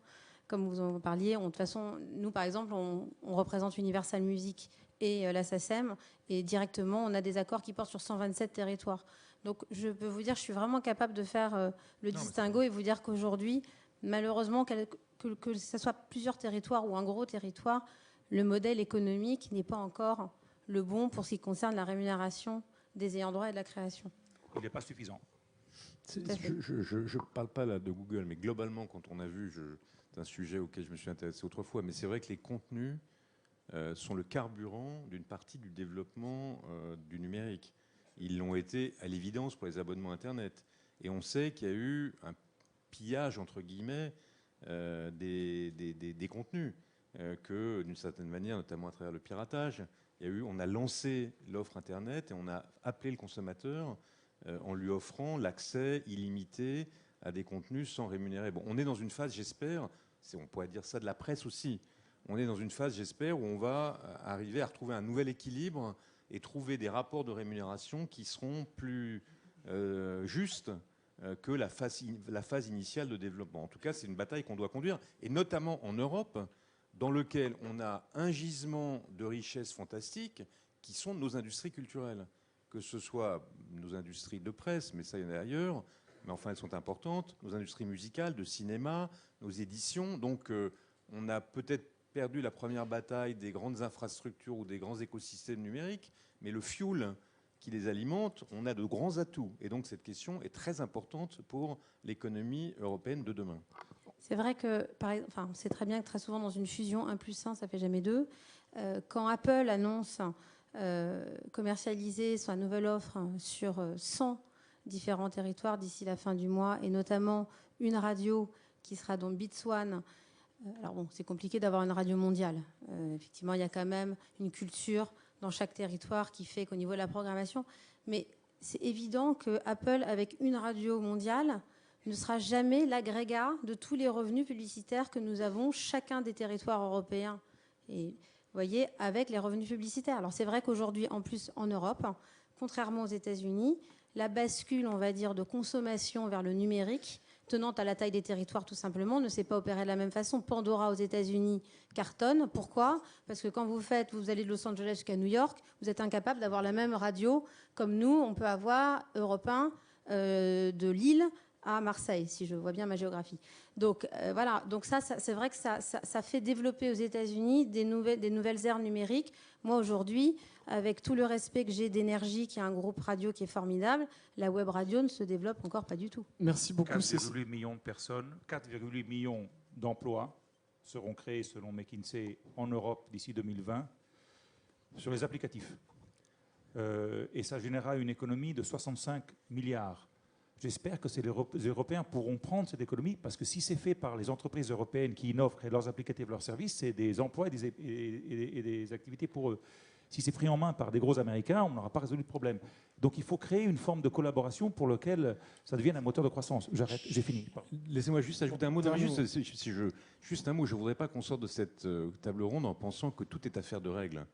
comme vous en parliez, de toute façon, nous, par exemple, on représente Universal Music et la SACEM, et directement, on a des accords qui portent sur 127 territoires. Donc, je peux vous dire, je suis vraiment capable de faire le distinguo et vous dire qu'aujourd'hui, malheureusement, que ce soit plusieurs territoires ou un gros territoire, le modèle économique n'est pas encore le bon pour ce qui concerne la rémunération des ayants droit et de la création. Il n'est pas suffisant. Je ne parle pas là de Google, mais globalement, quand on a vu, c'est un sujet auquel je me suis intéressé autrefois, mais c'est vrai que les contenus sont le carburant d'une partie du développement du numérique. Ils l'ont été à l'évidence pour les abonnements Internet. Et on sait qu'il y a eu un pillage, entre guillemets, des contenus, que d'une certaine manière, notamment à travers le piratage, on a lancé l'offre Internet et on a appelé le consommateur en lui offrant l'accès illimité à des contenus sans rémunérer. Bon, on est dans une phase, j'espère, on pourrait dire ça de la presse aussi, on est dans une phase, j'espère, où on va arriver à retrouver un nouvel équilibre et trouver des rapports de rémunération qui seront plus justes que la phase initiale de développement. En tout cas, c'est une bataille qu'on doit conduire, et notamment en Europe, dans lequel on a un gisement de richesses fantastiques qui sont nos industries culturelles, que ce soit nos industries de presse, mais ça, il y en a ailleurs, mais enfin, elles sont importantes, nos industries musicales, de cinéma, nos éditions. Donc, on a peut-être perdu la première bataille des grandes infrastructures ou des grands écosystèmes numériques, mais le fuel qui les alimente, on a de grands atouts. Et donc, cette question est très importante pour l'économie européenne de demain. C'est vrai que, on sait très bien que très souvent, dans une fusion, 1 + 1, ça fait jamais 2. Quand Apple annonce commercialiser sa nouvelle offre sur 100 différents territoires d'ici la fin du mois, et notamment une radio qui sera donc Beats One. Alors bon, c'est compliqué d'avoir une radio mondiale. Effectivement, il y a quand même une culture dans chaque territoire qui fait qu'au niveau de la programmation, mais c'est évident que Apple, avec une radio mondiale, ne sera jamais l'agrégat de tous les revenus publicitaires que nous avons chacun des territoires européens. Et vous voyez, avec les revenus publicitaires. Alors c'est vrai qu'aujourd'hui, en plus en Europe, contrairement aux États-Unis, la bascule, on va dire, de consommation vers le numérique, tenant à la taille des territoires tout simplement, ne s'est pas opérée de la même façon. Pandora aux États-Unis cartonne. Pourquoi ? Parce que quand vous allez de Los Angeles jusqu'à New York, vous êtes incapable d'avoir la même radio comme nous, on peut avoir Europe 1 de Lille à Marseille, si je vois bien ma géographie. Donc voilà, donc ça c'est vrai que ça fait développer aux États-Unis des nouvelles ères numériques. Moi aujourd'hui, avec tout le respect que j'ai d'Énergie, qui est un groupe radio qui est formidable, la web radio ne se développe encore pas du tout. Merci beaucoup. 4,8 millions de personnes, 4,8 millions d'emplois seront créés selon McKinsey en Europe d'ici 2020 sur les applicatifs. et ça générera une économie de 65 milliards. J'espère que les Européens pourront prendre cette économie, parce que si c'est fait par les entreprises européennes qui innovent, créent leurs applicatifs, leurs services, c'est des emplois et des activités pour eux. Si c'est pris en main par des gros Américains, on n'aura pas résolu le problème. Donc il faut créer une forme de collaboration pour laquelle ça devienne un moteur de croissance. J'arrête, j'ai fini. Laissez-moi juste ajouter un mot. Juste un mot, je ne voudrais pas qu'on sorte de cette table ronde en pensant que tout est affaire de règles.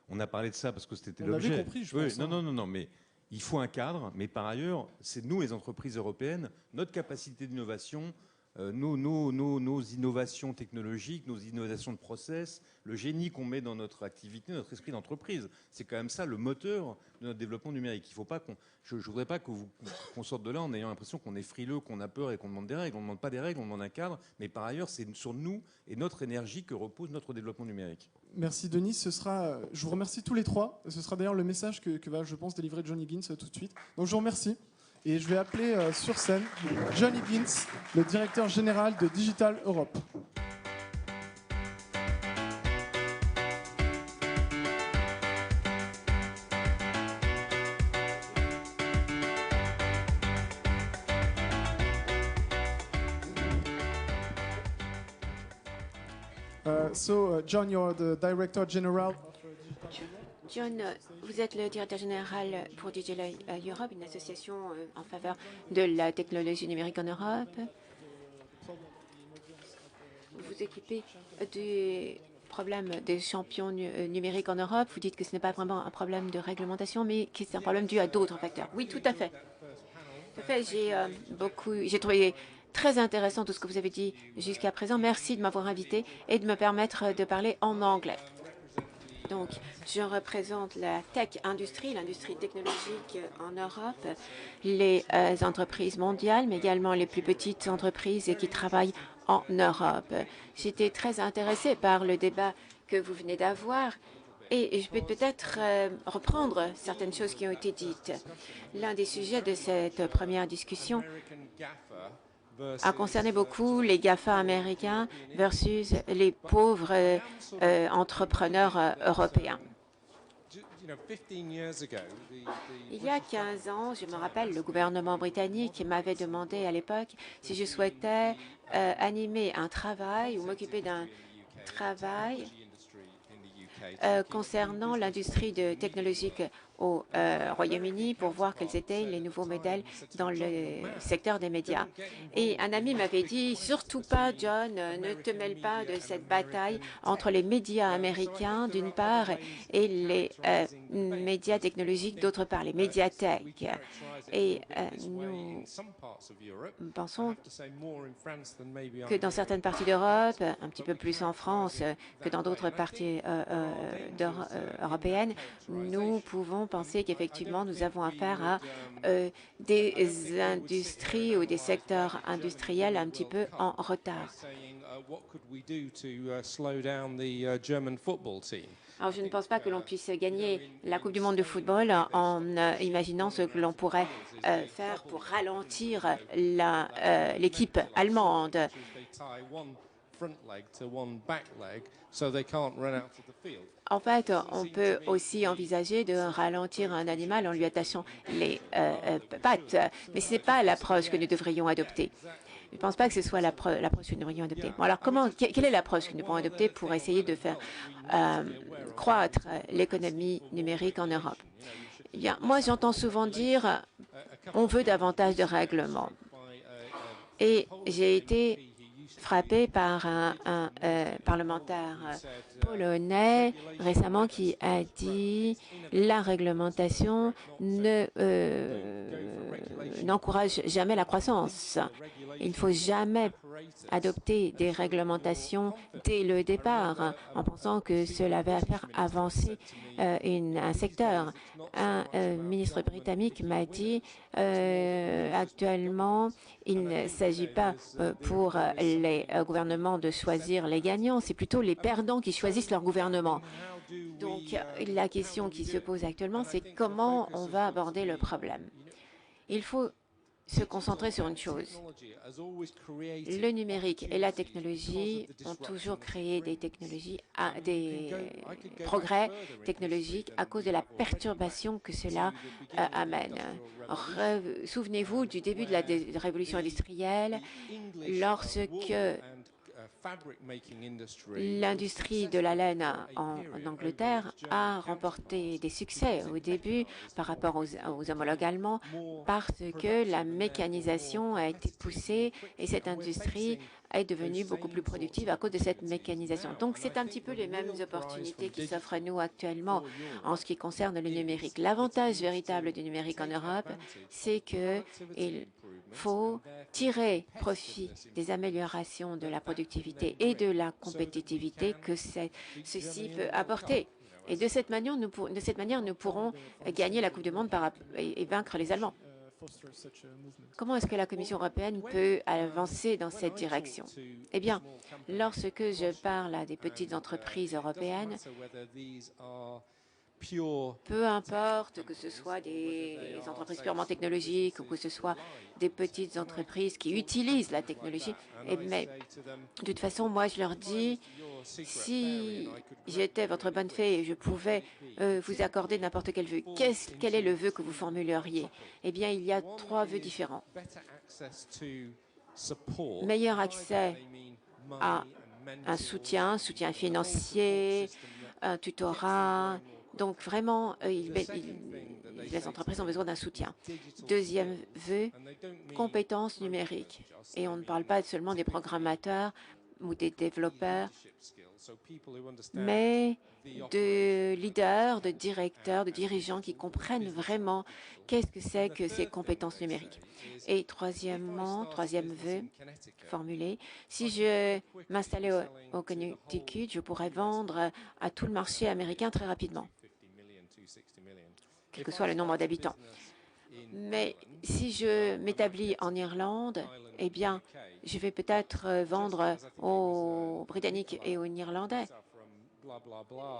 On a parlé de ça parce que c'était l'objet. On l'avait compris, je pense. Non, mais il faut un cadre, mais par ailleurs, c'est nous, les entreprises européennes, notre capacité d'innovation, nos innovations technologiques, nos innovations de process, le génie qu'on met dans notre activité, notre esprit d'entreprise. C'est quand même ça le moteur de notre développement numérique. Il faut pas je ne voudrais pas qu'on sorte de là en ayant l'impression qu'on est frileux, qu'on a peur et qu'on demande des règles. On ne demande pas des règles, on demande un cadre. Mais par ailleurs, c'est sur nous et notre énergie que repose notre développement numérique. Merci Denis. Je vous remercie tous les trois. Ce sera d'ailleurs le message que va, je pense, délivrer John Higgins tout de suite. Donc je vous remercie. Et je vais appeler sur scène John Higgins, le directeur général de Digital Europe. John, you're the director general. John, vous êtes le directeur général pour Digital Europe, une association en faveur de la technologie numérique en Europe. Vous vous occupez du problème des champions numériques en Europe. Vous dites que ce n'est pas vraiment un problème de réglementation, mais que c'est un problème dû à d'autres facteurs. Oui, tout à fait. Tout à fait. J'ai trouvé très intéressant tout ce que vous avez dit jusqu'à présent. Merci de m'avoir invité et de me permettre de parler en anglais. Donc, je représente la tech industrie, l'industrie technologique en Europe, les entreprises mondiales, mais également les plus petites entreprises qui travaillent en Europe. J'étais très intéressée par le débat que vous venez d'avoir et je peux peut-être reprendre certaines choses qui ont été dites. L'un des sujets de cette première discussion a concerné beaucoup les GAFA américains versus les pauvres entrepreneurs européens. Il y a 15 ans, je me rappelle, le gouvernement britannique m'avait demandé à l'époque si je souhaitais animer un travail ou m'occuper d'un travail concernant l'industrie technologique au Royaume-Uni pour voir quels étaient les nouveaux modèles dans le secteur des médias. Et un ami m'avait dit, surtout pas, John, ne te mêle pas de cette bataille entre les médias américains d'une part et les médias technologiques d'autre part, les médiathèques. Et nous pensons que dans certaines parties d'Europe, un petit peu plus en France que dans d'autres parties européennes, nous pouvons penser qu'effectivement, nous avons affaire à des industries ou des secteurs industriels un petit peu en retard. Alors, je ne pense pas que l'on puisse gagner la Coupe du monde de football en imaginant ce que l'on pourrait faire pour ralentir l'équipe allemande. En fait, on peut aussi envisager de ralentir un animal en lui attachant les pattes, mais ce n'est pas l'approche que nous devrions adopter. Je ne pense pas que ce soit l'approche que nous devrions adopter. Bon, alors, quelle est l'approche que nous devons adopter pour essayer de faire croître l'économie numérique en Europe? Eh bien, moi, j'entends souvent dire on veut davantage de règlements. Et j'ai été frappé par un parlementaire polonais récemment qui a dit la réglementation n'encourage jamais la croissance. Il ne faut jamais adopter des réglementations dès le départ en pensant que cela va faire avancer un secteur. Un ministre britannique m'a dit actuellement, il ne s'agit pas pour les gouvernements de choisir les gagnants, c'est plutôt les perdants qui choisissent leur gouvernement. Donc, la question qui se pose actuellement, c'est comment on va aborder le problème. Il faut se concentrer sur une chose. Le numérique et la technologie ont toujours créé des progrès technologiques à cause de la perturbation que cela amène. Souvenez-vous du début de la révolution industrielle, lorsque l'industrie de la laine en Angleterre a remporté des succès au début par rapport aux homologues allemands parce que la mécanisation a été poussée et cette industrie est devenue beaucoup plus productive à cause de cette mécanisation. Donc, c'est un petit peu les mêmes opportunités qui s'offrent à nous actuellement en ce qui concerne le numérique. L'avantage véritable du numérique en Europe, c'est qu'il faut tirer profit des améliorations de la productivité et de la compétitivité que ceci peut apporter. Et de cette manière, nous pourrons gagner la Coupe du Monde et vaincre les Allemands. Comment est-ce que la Commission européenne peut avancer dans cette direction? Eh bien, lorsque je parle à des petites entreprises européennes, peu importe que ce soit des entreprises purement technologiques ou que ce soit des petites entreprises qui utilisent la technologie, mais de toute façon, moi, je leur dis, si j'étais votre bonne fée et je pouvais vous accorder n'importe quel vœu, quel est le vœu que vous formuleriez? Eh bien, il y a 3 vœux différents. Meilleur accès à un soutien financier, un tutorat. Donc, vraiment, les entreprises ont besoin d'un soutien. Deuxième vœu, compétences numériques. Et on ne parle pas seulement des programmateurs ou des développeurs, mais de leaders, de directeurs, de dirigeants qui comprennent vraiment qu'est-ce que c'est que ces compétences numériques. Et troisième vœu formulé, si je m'installais au Connecticut, je pourrais vendre à tout le marché américain très rapidement, quel que soit le nombre d'habitants. Mais si je m'établis en Irlande, eh bien, je vais peut-être vendre aux Britanniques et aux Irlandais.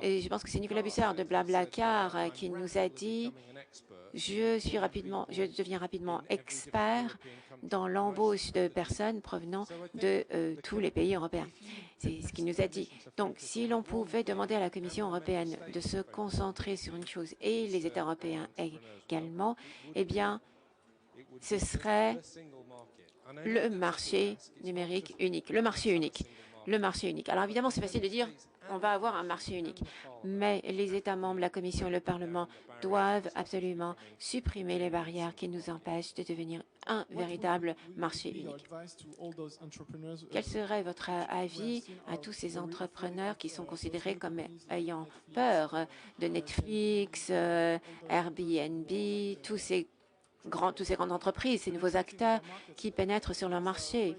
Et je pense que c'est Nicolas Bussard de BlaBlaCar qui nous a dit « Je deviens rapidement expert dans l'embauche de personnes provenant de tous les pays européens. » C'est ce qu'il nous a dit. Donc, si l'on pouvait demander à la Commission européenne de se concentrer sur une chose et les États européens également, eh bien, ce serait le marché numérique unique, le marché unique. Le marché unique. Alors évidemment, c'est facile de dire on va avoir un marché unique, mais les États membres, la Commission et le Parlement doivent absolument supprimer les barrières qui nous empêchent de devenir un véritable marché unique. Quel serait votre avis à tous ces entrepreneurs qui sont considérés comme ayant peur de Netflix, Airbnb, tous ces grandes entreprises, ces nouveaux acteurs qui pénètrent sur le marché?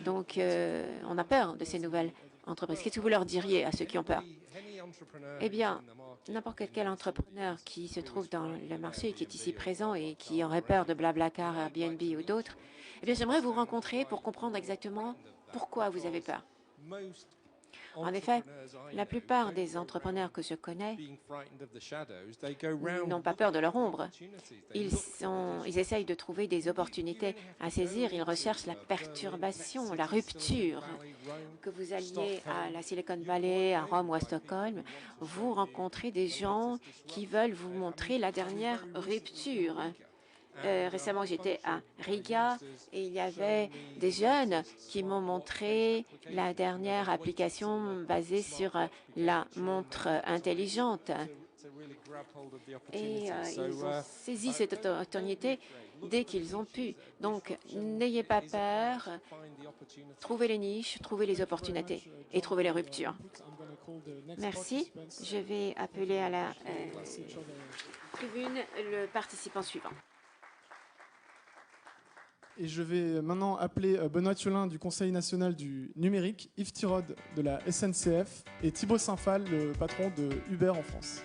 Donc, on a peur de ces nouvelles entreprises. Qu'est-ce que vous leur diriez à ceux qui ont peur? Eh bien, n'importe quel entrepreneur qui se trouve dans le marché, qui est ici présent et qui aurait peur de BlaBlaCar, Airbnb ou d'autres, eh bien, j'aimerais vous rencontrer pour comprendre exactement pourquoi vous avez peur. En effet, la plupart des entrepreneurs que je connais n'ont pas peur de leur ombre. Ils essayent de trouver des opportunités à saisir. Ils recherchent la perturbation, la rupture. Que vous alliez à la Silicon Valley, à Rome ou à Stockholm, vous rencontrez des gens qui veulent vous montrer la dernière rupture. Récemment, j'étais à Riga et il y avait des jeunes qui m'ont montré la dernière application basée sur la montre intelligente. Et ils ont saisi cette opportunité dès qu'ils ont pu. Donc, n'ayez pas peur, trouvez les niches, trouvez les opportunités et trouvez les ruptures. Merci. Je vais appeler à la tribune le participant suivant. Et je vais maintenant appeler Benoît Thiolin du Conseil national du numérique, Yves Tirode de la SNCF et Thibaut Saint-Phal, le patron de Uber en France.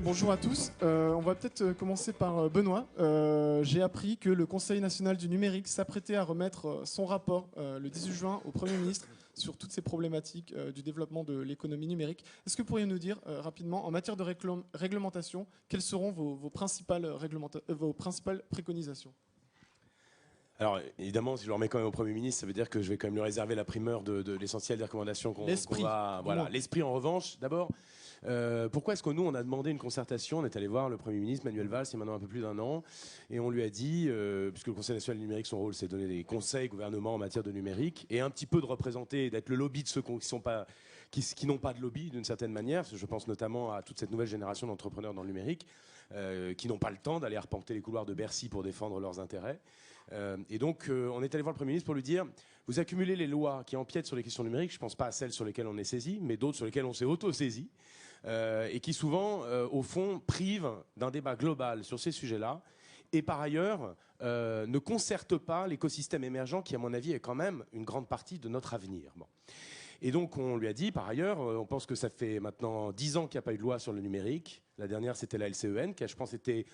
Bonjour à tous. On va peut-être commencer par Benoît. J'ai appris que le Conseil national du numérique s'apprêtait à remettre son rapport le 18 juin au Premier ministre sur toutes ces problématiques du développement de l'économie numérique. Est-ce que vous pourriez nous dire rapidement, en matière de réglementation, quelles seront vos principales préconisations ? Alors, évidemment, si je le remets quand même au Premier ministre, ça veut dire que je vais quand même lui réserver la primeur de l'essentiel des recommandations qu'on va... Voilà, l'esprit en revanche, d'abord. Pourquoi est-ce que nous, on a demandé une concertation? On est allé voir le Premier ministre, Manuel Valls, il y a maintenant un peu plus d'1 an, et on lui a dit, puisque le Conseil national du numérique, son rôle, c'est de donner des conseils au gouvernement en matière de numérique, et un petit peu de représenter, d'être le lobby de ceux qui n'ont pas de lobby, d'une certaine manière, parce que je pense notamment à toute cette nouvelle génération d'entrepreneurs dans le numérique, qui n'ont pas le temps d'aller arpenter les couloirs de Bercy pour défendre leurs intérêts. Et donc, on est allé voir le Premier ministre pour lui dire, vous accumulez les lois qui empiètent sur les questions numériques, je ne pense pas à celles sur lesquelles on est saisi, mais d'autres sur lesquelles on s'est auto-saisi, et qui souvent, au fond, privent d'un débat global sur ces sujets-là, et par ailleurs, ne concertent pas l'écosystème émergent qui, à mon avis, est quand même une grande partie de notre avenir. Bon. Et donc, on lui a dit, par ailleurs, on pense que ça fait maintenant 10 ans qu'il n'y a pas eu de loi sur le numérique. La dernière, c'était la LCEN, qui, je pense, était...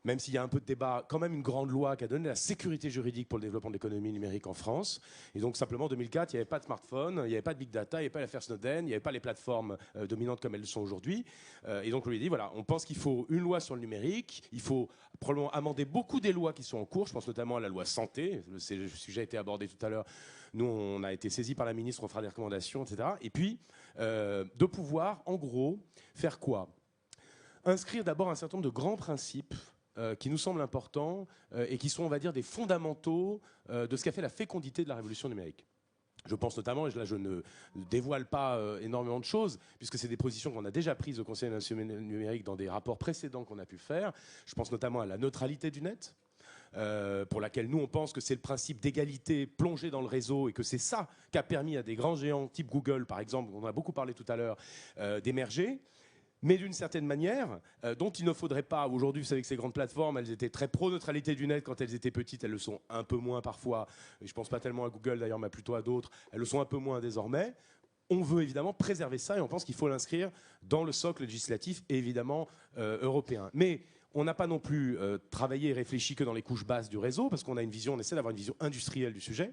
Même s'il y a un peu de débat, quand même une grande loi qui a donné la sécurité juridique pour le développement de l'économie numérique en France. Et donc simplement en 2004, il n'y avait pas de smartphone, il n'y avait pas de big data, il n'y avait pas l'affaire Snowden, il n'y avait pas les plateformes dominantes comme elles sont aujourd'hui. Et donc on lui a dit, voilà, on pense qu'il faut une loi sur le numérique, il faut probablement amender beaucoup des lois qui sont en cours, je pense notamment à la loi santé, le sujet a été abordé tout à l'heure. Nous, on a été saisis par la ministre, on fera des recommandations, etc. Et puis, de pouvoir, en gros, faire quoi? Inscrire d'abord un certain nombre de grands principes qui nous semblent importants et qui sont, on va dire, des fondamentaux de ce qu'a fait la fécondité de la révolution numérique. Je pense notamment, et là je ne dévoile pas énormément de choses, puisque c'est des positions qu'on a déjà prises au Conseil national du numérique dans des rapports précédents qu'on a pu faire. Je pense notamment à la neutralité du net, pour laquelle nous on pense que c'est le principe d'égalité plongé dans le réseau et que c'est ça qui a permis à des grands géants type Google, par exemple, on en a beaucoup parlé tout à l'heure, d'émerger. Mais d'une certaine manière, dont il ne faudrait pas, aujourd'hui vous savez que ces grandes plateformes, elles étaient très pro-neutralité du net quand elles étaient petites, elles le sont un peu moins parfois, et je ne pense pas tellement à Google d'ailleurs, mais plutôt à d'autres, elles le sont un peu moins désormais. On veut évidemment préserver ça et on pense qu'il faut l'inscrire dans le socle législatif et évidemment européen. Mais on n'a pas non plus travaillé et réfléchi que dans les couches basses du réseau, parce qu'on a une vision, on essaie d'avoir une vision industrielle du sujet.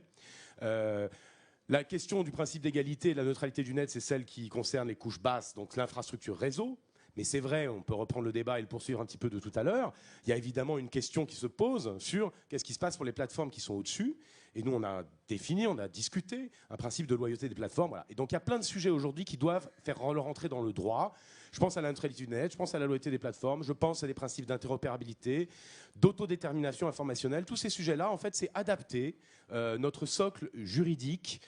La question du principe d'égalité et de la neutralité du net, c'est celle qui concerne les couches basses, donc l'infrastructure réseau. Mais c'est vrai, on peut reprendre le débat et le poursuivre un petit peu de tout à l'heure. Il y a évidemment une question qui se pose sur qu'est-ce qui se passe pour les plateformes qui sont au-dessus. Et nous, on a défini, on a discuté un principe de loyauté des plateformes. Voilà. Et donc, il y a plein de sujets aujourd'hui qui doivent faire rentrer dans le droit. Je pense à la neutralité du net, je pense à la loyauté des plateformes, je pense à des principes d'interopérabilité, d'autodétermination informationnelle. Tous ces sujets-là, en fait, c'est adapter notre socle juridique,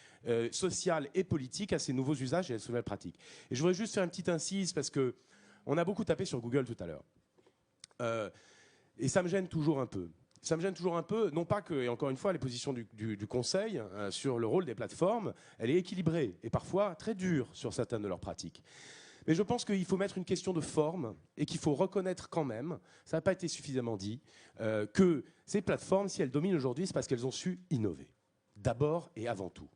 social et politique à ces nouveaux usages et à ces nouvelles pratiques. Et je voudrais juste faire une petite incise parce que on a beaucoup tapé sur Google tout à l'heure. Et ça me gêne toujours un peu. Ça me gêne toujours un peu, non pas que, et encore une fois, les positions du Conseil sur le rôle des plateformes, elle est équilibrée et parfois très dure sur certaines de leurs pratiques. Mais je pense qu'il faut mettre une question de forme et qu'il faut reconnaître quand même, ça n'a pas été suffisamment dit, que ces plateformes, si elles dominent aujourd'hui, c'est parce qu'elles ont su innover, d'abord et avant tout.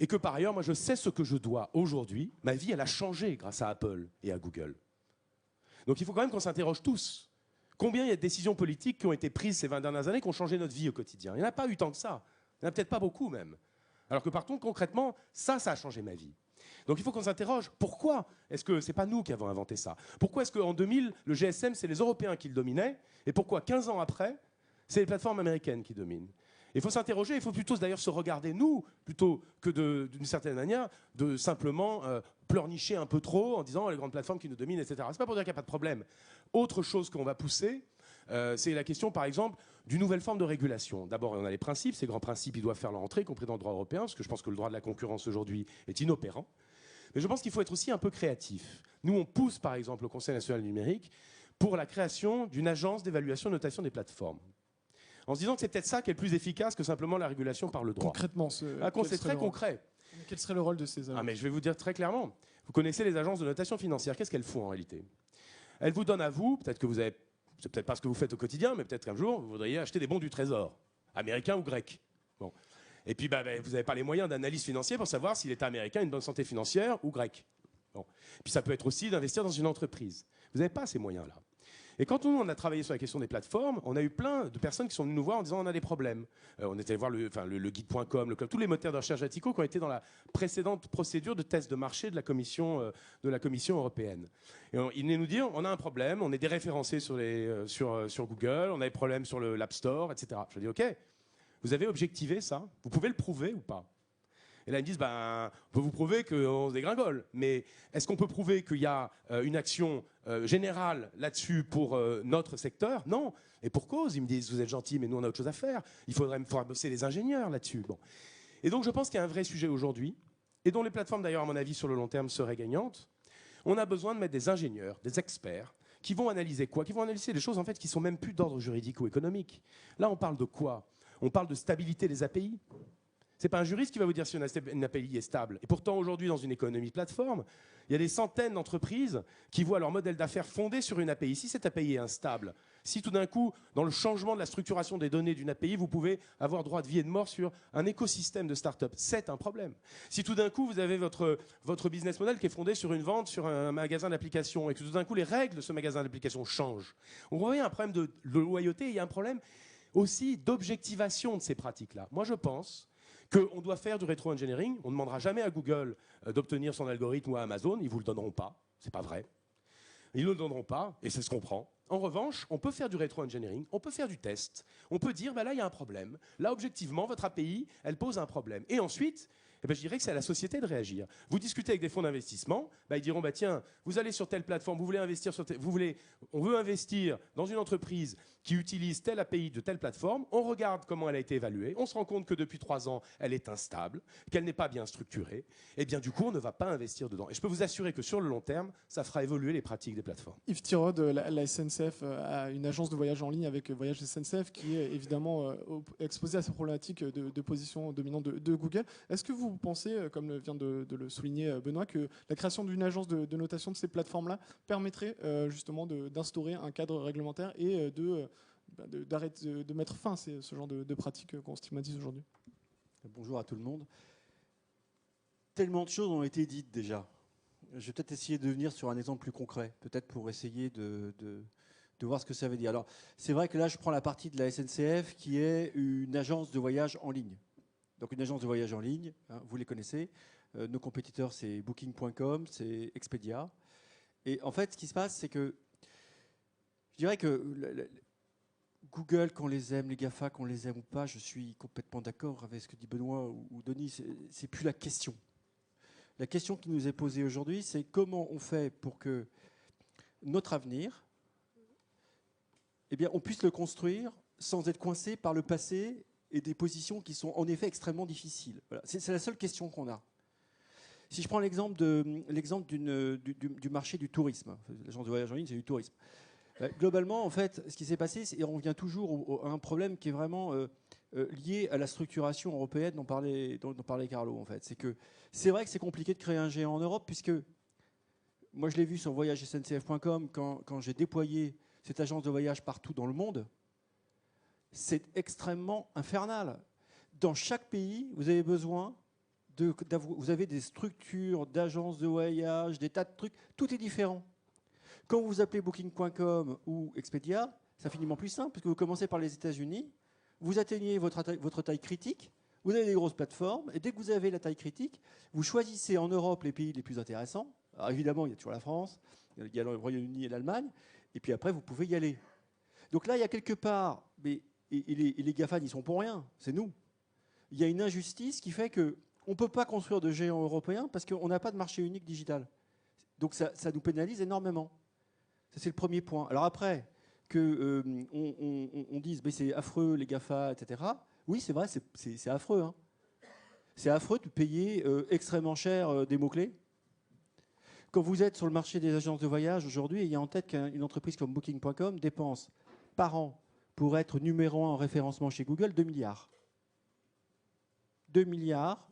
Et que par ailleurs, moi je sais ce que je dois aujourd'hui, ma vie elle a changé grâce à Apple et à Google. Donc il faut quand même qu'on s'interroge tous. Combien il y a de décisions politiques qui ont été prises ces 20 dernières années qui ont changé notre vie au quotidien? Il n'y en a pas eu tant que ça. Il n'y en a peut-être pas beaucoup même. Alors que par contre, concrètement, ça a changé ma vie. Donc il faut qu'on s'interroge, pourquoi est-ce que c'est pas nous qui avons inventé ça? Pourquoi est-ce qu'en 2000, le GSM, c'est les Européens qui le dominaient? Et pourquoi 15 ans après, c'est les plateformes américaines qui dominent? Il faut s'interroger, il faut plutôt d'ailleurs se regarder nous, plutôt que d'une certaine manière, de simplement pleurnicher un peu trop en disant les grandes plateformes qui nous dominent, etc. C'est pas pour dire qu'il n'y a pas de problème. Autre chose qu'on va pousser, c'est la question, par exemple, d'une nouvelle forme de régulation. D'abord, on a les principes, ces grands principes, ils doivent faire leur entrée, y compris dans le droit européen, parce que je pense que le droit de la concurrence aujourd'hui est inopérant. Mais je pense qu'il faut être aussi un peu créatif. Nous, on pousse, par exemple, au Conseil national du numérique pour la création d'une agence d'évaluation et de notation des plateformes. En se disant que c'est peut-être ça qui est le plus efficace que simplement la régulation par le droit. Concrètement, c'est très concret. Quel serait le rôle de ces agences? Mais je vais vous dire très clairement. Vous connaissez les agences de notation financière. Qu'est-ce qu'elles font en réalité? Elles vous donnent à vous, peut-être que vous avez, c'est peut-être pas ce que vous faites au quotidien, mais peut-être qu'un jour, vous voudriez acheter des bons du Trésor, américains ou grecs. Bon. Et puis, vous n'avez pas les moyens d'analyse financière pour savoir si l'État américain a une bonne santé financière ou grec. Bon. Puis ça peut être aussi d'investir dans une entreprise. Vous n'avez pas ces moyens-là. Et quand nous, on a travaillé sur la question des plateformes, on a eu plein de personnes qui sont venues nous voir en disant on a des problèmes. On était allé voir le guide.com, le club, tous les moteurs de recherche éthico qui ont été dans la précédente procédure de test de marché de la Commission européenne. Et ils venaient nous dire on a un problème, on est déréférencé sur Google, on a des problèmes sur l'App Store, etc. Je dis ok, vous avez objectivé ça? Vous pouvez le prouver ou pas? Et là, ils me disent, on peut vous prouver qu'on se dégringole. Mais est-ce qu'on peut prouver qu'il y a une action générale là-dessus pour notre secteur? Non. Et pour cause, ils me disent, vous êtes gentils, mais nous, on a autre chose à faire. Il faudrait bosser les ingénieurs là-dessus. Bon. Et donc, je pense qu'il y a un vrai sujet aujourd'hui, et dont les plateformes, d'ailleurs, à mon avis, sur le long terme, seraient gagnantes. On a besoin de mettre des ingénieurs, des experts, qui vont analyser quoi? Qui vont analyser des choses, en fait, qui sont même plus d'ordre juridique ou économique. Là, on parle de quoi? On parle de stabilité des API. Ce n'est pas un juriste qui va vous dire si une API est stable. Et pourtant, aujourd'hui, dans une économie de plateforme, il y a des centaines d'entreprises qui voient leur modèle d'affaires fondé sur une API. Si cette API est instable, si tout d'un coup, dans le changement de la structuration des données d'une API, vous pouvez avoir droit de vie et de mort sur un écosystème de start-up, c'est un problème. Si tout d'un coup, vous avez votre business model qui est fondé sur une vente sur un magasin d'applications et que tout d'un coup, les règles de ce magasin d'applications changent, on voit qu'il y a un problème de loyauté et il y a un problème aussi d'objectivation de ces pratiques-là. Moi, je pense qu'on doit faire du rétro-engineering. On ne demandera jamais à Google d'obtenir son algorithme ou à Amazon. Ils ne vous le donneront pas. Ce n'est pas vrai. Ils ne le donneront pas, et ça se comprend. En revanche, on peut faire du rétro-engineering, on peut faire du test. On peut dire, là, il y a un problème. Là, objectivement, votre API, elle pose un problème. Et ensuite, je dirais que c'est à la société de réagir. Vous discutez avec des fonds d'investissement, ils diront, tiens, vous allez sur telle plateforme, vous voulez investir sur on veut investir dans une entreprise qui utilise telle API de telle plateforme, on regarde comment elle a été évaluée, on se rend compte que depuis 3 ans, elle est instable, qu'elle n'est pas bien structurée, et bien du coup, on ne va pas investir dedans. Et je peux vous assurer que sur le long terme, ça fera évoluer les pratiques des plateformes. Yves Tirode, la SNCF a une agence de voyage en ligne avec Voyage SNCF qui est évidemment exposée à ces problématiques de position dominante de Google. Est-ce que vous pensez, comme vient de le souligner Benoît, que la création d'une agence de notation de ces plateformes-là permettrait justement d'instaurer un cadre réglementaire et de mettre fin à ce genre de pratiques qu'on stigmatise aujourd'hui? Bonjour à tout le monde. Tellement de choses ont été dites déjà. Je vais peut-être essayer de venir sur un exemple plus concret, peut-être pour essayer de voir ce que ça veut dire. Alors, c'est vrai que là, je prends la partie de la SNCF qui est une agence de voyage en ligne. Donc, une agence de voyage en ligne, hein, vous les connaissez. Nos compétiteurs, c'est Booking.com, c'est Expedia. Et en fait, ce qui se passe, c'est que je dirais que Google, qu'on les aime, les GAFA, qu'on les aime ou pas, je suis complètement d'accord avec ce que dit Benoît ou Denis, c'est plus la question. La question qui nous est posée aujourd'hui, c'est comment on fait pour que notre avenir, eh bien, on puisse le construire sans être coincé par le passé et des positions qui sont en effet extrêmement difficiles. Voilà. C'est la seule question qu'on a. Si je prends l'exemple du marché du tourisme, l'agence de voyage en ligne, c'est du tourisme. Globalement, en fait, ce qui s'est passé, et on revient toujours à un problème qui est vraiment lié à la structuration européenne dont parlait Carlo. En fait, c'est vrai que c'est compliqué de créer un géant en Europe, puisque moi je l'ai vu sur voyagesncf.com quand j'ai déployé cette agence de voyage partout dans le monde. C'est extrêmement infernal. Dans chaque pays, vous avez besoin vous avez des structures d'agences de voyage, des tas de trucs, tout est différent. Quand vous appelez Booking.com ou Expedia, c'est infiniment plus simple, parce que vous commencez par les États-Unis, vous atteignez votre taille critique, vous avez des grosses plateformes, et dès que vous avez la taille critique, vous choisissez en Europe les pays les plus intéressants. Alors évidemment, il y a toujours la France, il y a le Royaume-Uni et l'Allemagne, et puis après, vous pouvez y aller. Donc là, il y a quelque part, et les GAFA n'y sont pour rien, c'est nous. Il y a une injustice qui fait qu'on ne peut pas construire de géants européens parce qu'on n'a pas de marché unique digital. Donc ça nous pénalise énormément. Ça, c'est le premier point. Alors après, qu'on dise c'est affreux, les GAFA, etc. Oui, c'est vrai, c'est affreux. Hein. C'est affreux de payer extrêmement cher des mots-clés. Quand vous êtes sur le marché des agences de voyage aujourd'hui, il y a en tête qu'une entreprise comme Booking.com dépense par an pour être numéro 1 en référencement chez Google 2 milliards. 2 milliards,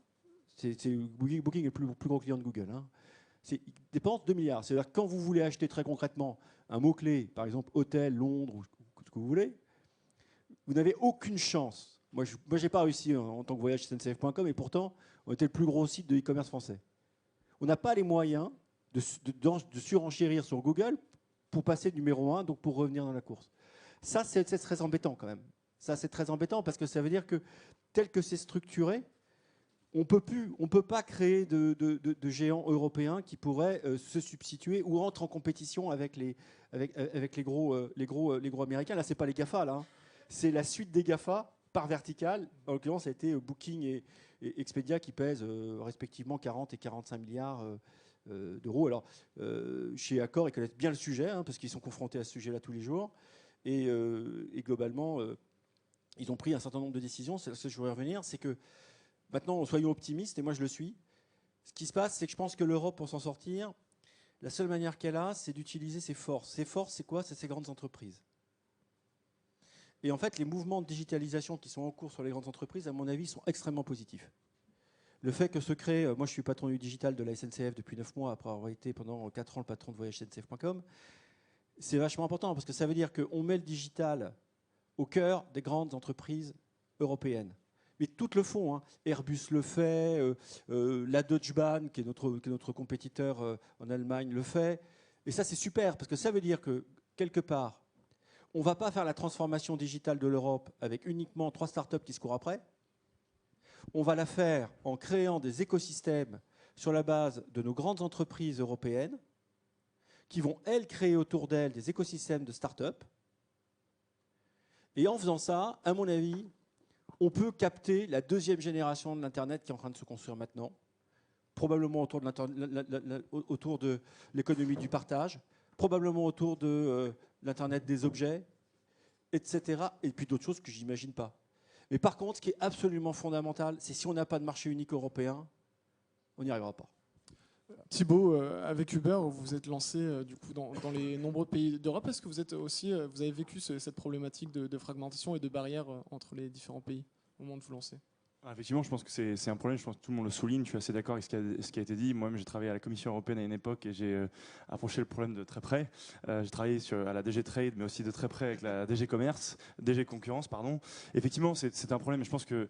Booking est le plus gros client de Google. Hein. Il dépense 2 milliards. C'est-à-dire que quand vous voulez acheter très concrètement un mot-clé, par exemple hôtel, Londres, ou ce que vous voulez, vous n'avez aucune chance. Moi, je n'ai pas réussi en tant que voyage SNCF.com, et pourtant, on était le plus gros site de e-commerce français. On n'a pas les moyens de surenchérir sur Google pour passer numéro 1, donc pour revenir dans la course. Ça, c'est très embêtant quand même. Ça, c'est très embêtant parce que ça veut dire que tel que c'est structuré, on peut pas créer de géants européens qui pourraient se substituer ou entrent en compétition avec les gros américains. Là, c'est pas les GAFA, là. Hein. C'est la suite des GAFA par verticale. En l'occurrence, ça a été Booking et Expedia qui pèsent respectivement 40 et 45 milliards d'euros. Alors, chez Accor, ils connaissent bien le sujet hein, parce qu'ils sont confrontés à ce sujet-là tous les jours. Et globalement, ils ont pris un certain nombre de décisions. C'est là que je voudrais revenir. C'est que maintenant, soyons optimistes, et moi je le suis. Ce qui se passe, c'est que je pense que l'Europe, pour s'en sortir, la seule manière qu'elle a, c'est d'utiliser ses forces. Ses forces, c'est quoi? C'est ses grandes entreprises. Et en fait, les mouvements de digitalisation qui sont en cours sur les grandes entreprises, à mon avis, sont extrêmement positifs. Le fait que se crée, moi je suis patron du digital de la SNCF depuis 9 mois, après avoir été pendant 4 ans le patron de voyage SNCF.com, c'est vachement important parce que ça veut dire qu'on met le digital au cœur des grandes entreprises européennes. Mais toutes le font. Hein. Airbus le fait, la Deutsche Bahn, qui est notre compétiteur en Allemagne, le fait. Et ça, c'est super, parce que ça veut dire que, quelque part, on ne va pas faire la transformation digitale de l'Europe avec uniquement 3 startups qui se courent après. On va la faire en créant des écosystèmes sur la base de nos grandes entreprises européennes qui vont, elles, créer autour d'elles des écosystèmes de startups. Et en faisant ça, à mon avis, on peut capter la deuxième génération de l'Internet qui est en train de se construire maintenant, probablement autour de l'économie du partage, probablement autour de l'Internet des objets, etc. Et puis d'autres choses que je n'imagine pas. Mais par contre, ce qui est absolument fondamental, c'est si on n'a pas de marché unique européen, on n'y arrivera pas. Thibaut, avec Uber, vous vous êtes lancé du coup dans les nombreux pays d'Europe. Est-ce que vous êtes aussi, vous avez vécu cette problématique de fragmentation et de barrières entre les différents pays au moment de vous lancer? Effectivement, je pense que c'est un problème, je pense que tout le monde le souligne, je suis assez d'accord avec ce qui a été dit. Moi-même, j'ai travaillé à la Commission européenne à une époque et j'ai approché le problème de très près. J'ai travaillé à la DG Trade, mais aussi de très près avec la DG Commerce, DG Concurrence, pardon. Effectivement, c'est un problème, je pense que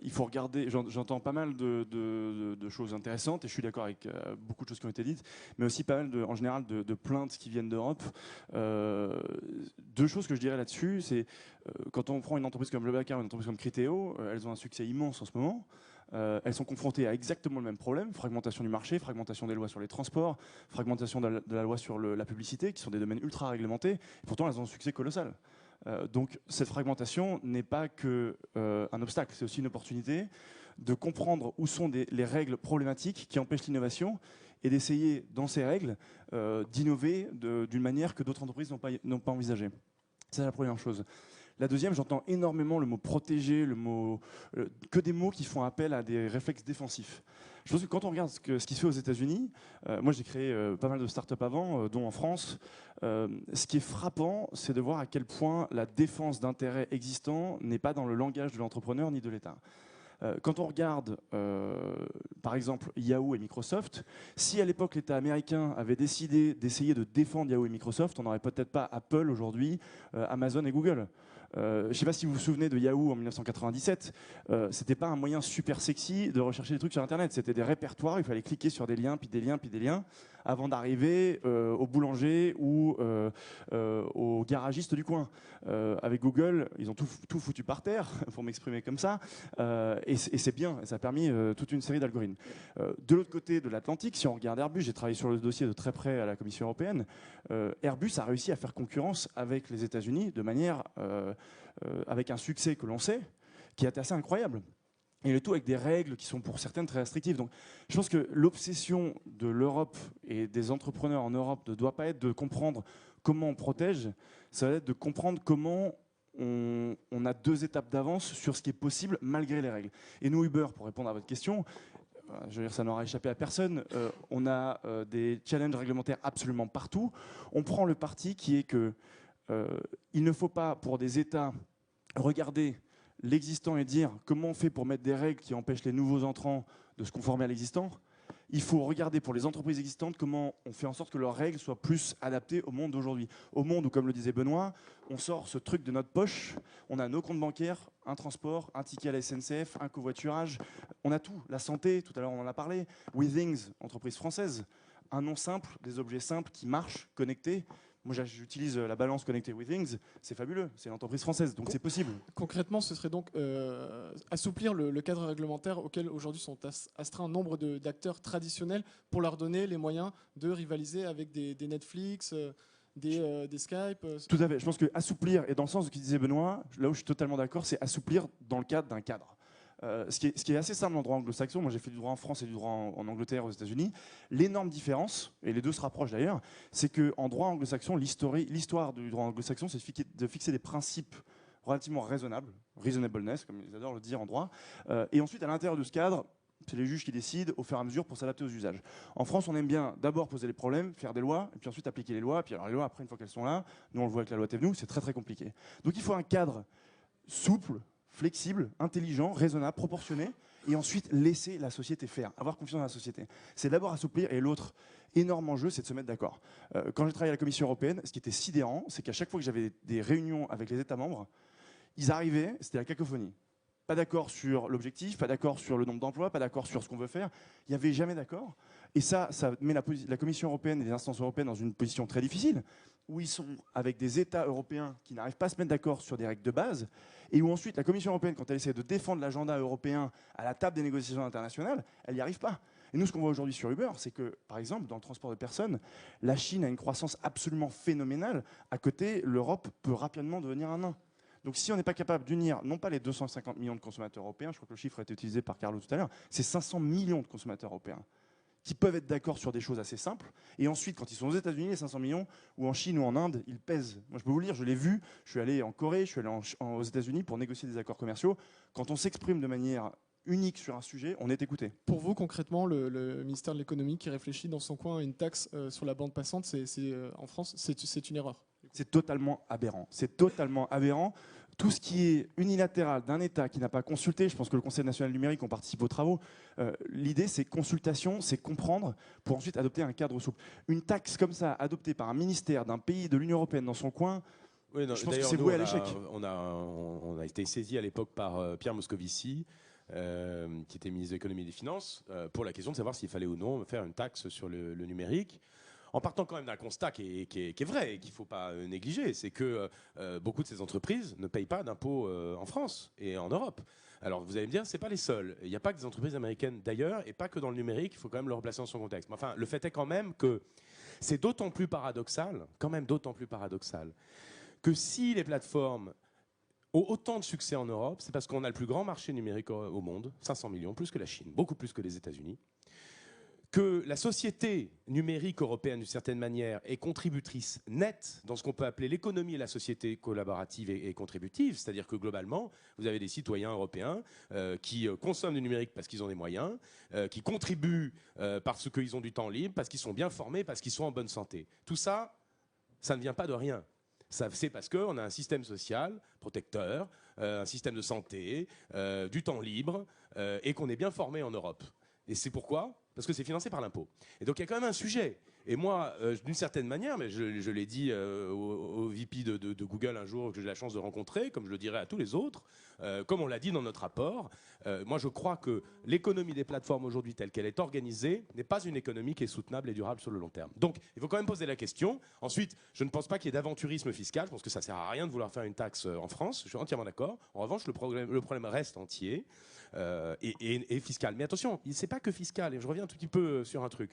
il faut regarder, j'entends pas mal de choses intéressantes et je suis d'accord avec beaucoup de choses qui ont été dites, mais aussi pas mal en général de plaintes qui viennent d'Europe. 2 choses que je dirais là-dessus, c'est quand on prend une entreprise comme Blablacar ou une entreprise comme Criteo, elles ont un succès immense en ce moment. Elles sont confrontées à exactement le même problème, fragmentation du marché, fragmentation des lois sur les transports, fragmentation de la loi sur la publicité, qui sont des domaines ultra réglementés, et pourtant elles ont un succès colossal. Donc cette fragmentation n'est pas qu'un obstacle, c'est aussi une opportunité de comprendre où sont les règles problématiques qui empêchent l'innovation et d'essayer, dans ces règles, d'innover d'une manière que d'autres entreprises n'ont pas envisagée. C'est la première chose. La deuxième, j'entends énormément le mot protéger, que des mots qui font appel à des réflexes défensifs. Je pense que quand on regarde ce qui se fait aux États-Unis, moi j'ai créé pas mal de startups avant, dont en France, ce qui est frappant, c'est de voir à quel point la défense d'intérêts existants n'est pas dans le langage de l'entrepreneur ni de l'État. Quand on regarde, par exemple, Yahoo et Microsoft, si à l'époque l'État américain avait décidé d'essayer de défendre Yahoo et Microsoft, on n'aurait peut-être pas Apple aujourd'hui, Amazon et Google. Je ne sais pas si vous vous souvenez de Yahoo en 1997, c'était pas un moyen super sexy de rechercher des trucs sur Internet, c'était des répertoires, il fallait cliquer sur des liens, puis des liens, puis des liens, avant d'arriver au boulanger ou au garagiste du coin. Avec Google, ils ont tout foutu par terre, pour m'exprimer comme ça, et c'est bien, ça a permis toute une série d'algorithmes. De l'autre côté de l'Atlantique, si on regarde Airbus, j'ai travaillé sur le dossier de très près à la Commission européenne, Airbus a réussi à faire concurrence avec les États-Unis de manière, avec un succès que l'on sait, qui est assez incroyable. Et le tout avec des règles qui sont pour certaines très restrictives. Donc je pense que l'obsession de l'Europe et des entrepreneurs en Europe ne doit pas être de comprendre comment on protège, ça va être de comprendre comment on a 2 étapes d'avance sur ce qui est possible malgré les règles. Et nous, Uber, pour répondre à votre question, je veux dire, ça n'aura échappé à personne, on a des challenges réglementaires absolument partout. On prend le parti qui est que il ne faut pas, pour des États, regarder l'existant et dire comment on fait pour mettre des règles qui empêchent les nouveaux entrants de se conformer à l'existant. Il faut regarder pour les entreprises existantes comment on fait en sorte que leurs règles soient plus adaptées au monde d'aujourd'hui. Au monde où, comme le disait Benoît, on sort ce truc de notre poche, on a nos comptes bancaires, un transport, un ticket à la SNCF, un covoiturage, on a tout. La santé, tout à l'heure on en a parlé, Withings, entreprise française, un nom simple, des objets simples qui marchent, connectés. Moi, j'utilise la balance connectée Withings, c'est fabuleux, c'est une entreprise française, donc c'est possible. Concrètement, ce serait donc assouplir le cadre réglementaire auquel aujourd'hui sont astreints un nombre d'acteurs traditionnels pour leur donner les moyens de rivaliser avec des Netflix, des Skype. Tout à fait, je pense que assouplir, et dans le sens de ce que disait Benoît, là où je suis totalement d'accord, c'est assouplir dans le cadre d'un cadre. Ce qui est assez simple dans le droit anglo-saxon, moi j'ai fait du droit en France et du droit en Angleterre, aux États-Unis, l'énorme différence, et les deux se rapprochent d'ailleurs, c'est qu'en droit anglo-saxon, l'histoire du droit anglo-saxon, c'est de fixer des principes relativement raisonnables, reasonableness, comme ils adorent le dire en droit, et ensuite à l'intérieur de ce cadre, c'est les juges qui décident au fur et à mesure pour s'adapter aux usages. En France, on aime bien d'abord poser les problèmes, faire des lois, et puis ensuite appliquer les lois, puis alors les lois, après, une fois qu'elles sont là, nous on le voit avec la loi Thévenoud, c'est très très compliqué. Donc il faut un cadre souple, flexible, intelligent, raisonnable, proportionné, et ensuite laisser la société faire, avoir confiance dans la société. C'est d'abord assouplir, et l'autre énorme enjeu, c'est de se mettre d'accord. Quand j'ai travaillé à la Commission européenne, ce qui était sidérant, c'est qu'à chaque fois que j'avais des réunions avec les États membres, ils arrivaient, c'était la cacophonie. Pas d'accord sur l'objectif, pas d'accord sur le nombre d'emplois, pas d'accord sur ce qu'on veut faire. Il n'y avait jamais d'accord. Et ça met la Commission européenne et les instances européennes dans une position très difficile, où ils sont avec des États européens qui n'arrivent pas à se mettre d'accord sur des règles de base, et où ensuite la Commission européenne, quand elle essaie de défendre l'agenda européen à la table des négociations internationales, elle n'y arrive pas. Et nous, ce qu'on voit aujourd'hui sur Uber, c'est que, par exemple, dans le transport de personnes, la Chine a une croissance absolument phénoménale. À côté, l'Europe peut rapidement devenir un nain. Donc si on n'est pas capable d'unir, non pas les 250 millions de consommateurs européens, je crois que le chiffre a été utilisé par Carlo tout à l'heure, c'est 500 millions de consommateurs européens qui peuvent être d'accord sur des choses assez simples. Et ensuite, quand ils sont aux États-Unis, les 500 millions, ou en Chine ou en Inde, ils pèsent. Moi, je peux vous le dire, je l'ai vu, je suis allé en Corée, je suis allé aux États-Unis pour négocier des accords commerciaux. Quand on s'exprime de manière unique sur un sujet, on est écouté. Pour vous, concrètement, le ministère de l'économie qui réfléchit dans son coin à une taxe sur la bande passante, en France, c'est une erreur. C'est totalement aberrant. C'est totalement aberrant. Tout ce qui est unilatéral d'un État qui n'a pas consulté, je pense que le Conseil national numérique, on participe aux travaux, l'idée c'est consultation, c'est comprendre pour ensuite adopter un cadre souple. Une taxe comme ça, adoptée par un ministère d'un pays de l'Union européenne dans son coin, oui, non, je pense que c'est voué à l'échec. On a été saisi à l'époque par Pierre Moscovici, qui était ministre de l'économie et des finances, pour la question de savoir s'il fallait ou non faire une taxe sur le numérique. En partant quand même d'un constat qui est vrai et qu'il ne faut pas négliger, c'est que beaucoup de ces entreprises ne payent pas d'impôts en France et en Europe. Alors vous allez me dire, ce n'est pas les seuls. Il n'y a pas que des entreprises américaines d'ailleurs, et pas que dans le numérique, il faut quand même le replacer dans son contexte. Mais enfin, le fait est quand même que c'est d'autant plus paradoxal, que si les plateformes ont autant de succès en Europe, c'est parce qu'on a le plus grand marché numérique au monde, 500 millions, plus que la Chine, beaucoup plus que les États-Unis. Que la société numérique européenne, d'une certaine manière, est contributrice nette dans ce qu'on peut appeler l'économie et la société collaborative et contributive. C'est-à-dire que globalement, vous avez des citoyens européens qui consomment du numérique parce qu'ils ont des moyens, qui contribuent parce qu'ils ont du temps libre, parce qu'ils sont bien formés, parce qu'ils sont en bonne santé. Tout ça, ça ne vient pas de rien. C'est parce qu'on a un système social protecteur, un système de santé, du temps libre, et qu'on est bien formé en Europe. Et c'est pourquoi ? Parce que c'est financé par l'impôt. Et donc il y a quand même un sujet. Et moi, d'une certaine manière, mais je l'ai dit au VP de Google un jour que j'ai la chance de rencontrer, comme je le dirai à tous les autres, comme on l'a dit dans notre rapport, moi je crois que l'économie des plateformes aujourd'hui telle qu'elle est organisée n'est pas une économie qui est soutenable et durable sur le long terme. Donc il faut quand même poser la question. Ensuite, je ne pense pas qu'il y ait d'aventurisme fiscal. Je pense que ça ne sert à rien de vouloir faire une taxe en France. Je suis entièrement d'accord. En revanche, le problème reste entier. Et fiscal. Mais attention, ce n'est pas que fiscal. Et je reviens un tout petit peu sur un truc.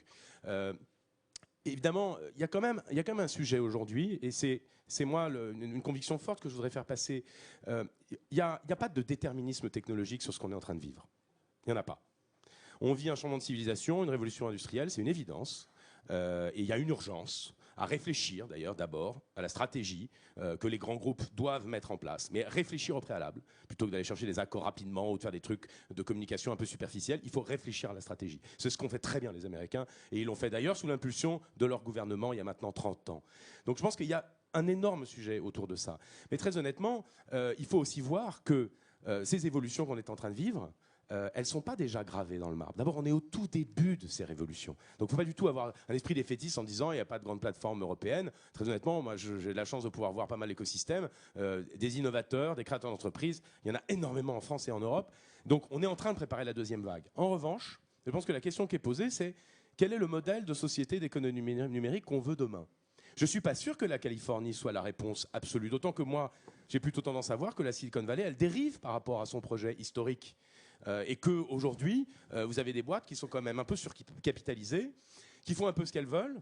Évidemment, il y a quand même un sujet aujourd'hui, et c'est moi une conviction forte que je voudrais faire passer. Il n'y a pas de déterminisme technologique sur ce qu'on est en train de vivre. Il n'y en a pas. On vit un changement de civilisation, une révolution industrielle, c'est une évidence. Et il y a une urgence à réfléchir d'ailleurs d'abord à la stratégie que les grands groupes doivent mettre en place, mais réfléchir au préalable, plutôt que d'aller chercher des accords rapidement ou de faire des trucs de communication un peu superficiels. Il faut réfléchir à la stratégie. C'est ce qu'ont fait très bien les Américains, et ils l'ont fait d'ailleurs sous l'impulsion de leur gouvernement il y a maintenant 30 ans. Donc je pense qu'il y a un énorme sujet autour de ça. Mais très honnêtement, il faut aussi voir que ces évolutions qu'on est en train de vivre, elles ne sont pas déjà gravées dans le marbre. D'abord, on est au tout début de ces révolutions. Donc il ne faut pas du tout avoir un esprit défaitiste en disant il n'y a pas de grande plateforme européenne. Très honnêtement, moi j'ai la chance de pouvoir voir pas mal l'écosystème, des innovateurs, des créateurs d'entreprises. Il y en a énormément en France et en Europe. Donc on est en train de préparer la deuxième vague. En revanche, je pense que la question qui est posée, c'est Quel est le modèle de société d'économie numérique qu'on veut demain? Je ne suis pas sûr que la Californie soit la réponse absolue, d'autant que moi, j'ai plutôt tendance à voir que la Silicon Valley, elle dérive par rapport à son projet historique. Et qu'aujourd'hui, vous avez des boîtes qui sont quand même un peu surcapitalisées, qui font un peu ce qu'elles veulent,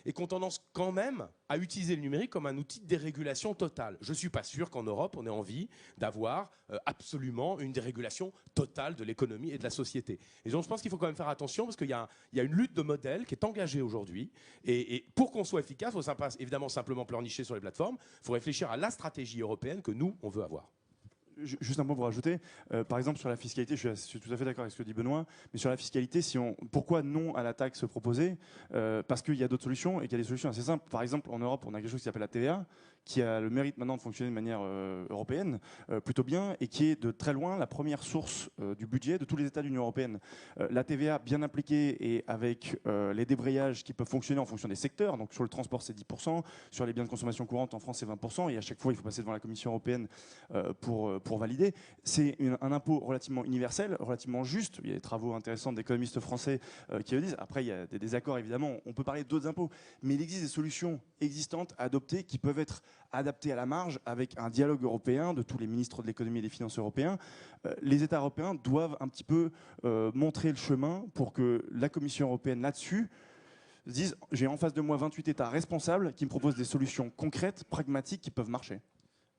et qui ont tendance quand même à utiliser le numérique comme un outil de dérégulation totale. Je ne suis pas sûr qu'en Europe, on ait envie d'avoir absolument une dérégulation totale de l'économie et de la société. Et donc je pense qu'il faut quand même faire attention, parce qu'il y a une lutte de modèle qui est engagée aujourd'hui. Et pour qu'on soit efficace, il ne faut pas évidemment simplement pleurnicher sur les plateformes, il faut réfléchir à la stratégie européenne que nous, on veut avoir. Juste un point pour rajouter, par exemple sur la fiscalité, je suis tout à fait d'accord avec ce que dit Benoît, mais sur la fiscalité, pourquoi non à la taxe proposée? Parce qu'il y a d'autres solutions et qu'il y a des solutions assez simples. Par exemple, en Europe, on a quelque chose qui s'appelle la TVA, qui a le mérite maintenant de fonctionner de manière européenne, plutôt bien, et qui est de très loin la première source du budget de tous les États de l'Union européenne. La TVA bien appliquée et avec les débrayages qui peuvent fonctionner en fonction des secteurs, donc sur le transport c'est 10%, sur les biens de consommation courante en France c'est 20%, et à chaque fois il faut passer devant la Commission européenne pour valider. C'est un impôt relativement universel, relativement juste. Il y a des travaux intéressants d'économistes français qui le disent. Après il y a des désaccords évidemment, on peut parler d'autres impôts, mais il existe des solutions existantes, adoptées, qui peuvent être adapté à la marge avec un dialogue européen de tous les ministres de l'économie et des finances européens. Les États européens doivent un petit peu montrer le chemin pour que la Commission européenne là-dessus se dise j'ai en face de moi 28 États responsables qui me proposent des solutions concrètes, pragmatiques, qui peuvent marcher.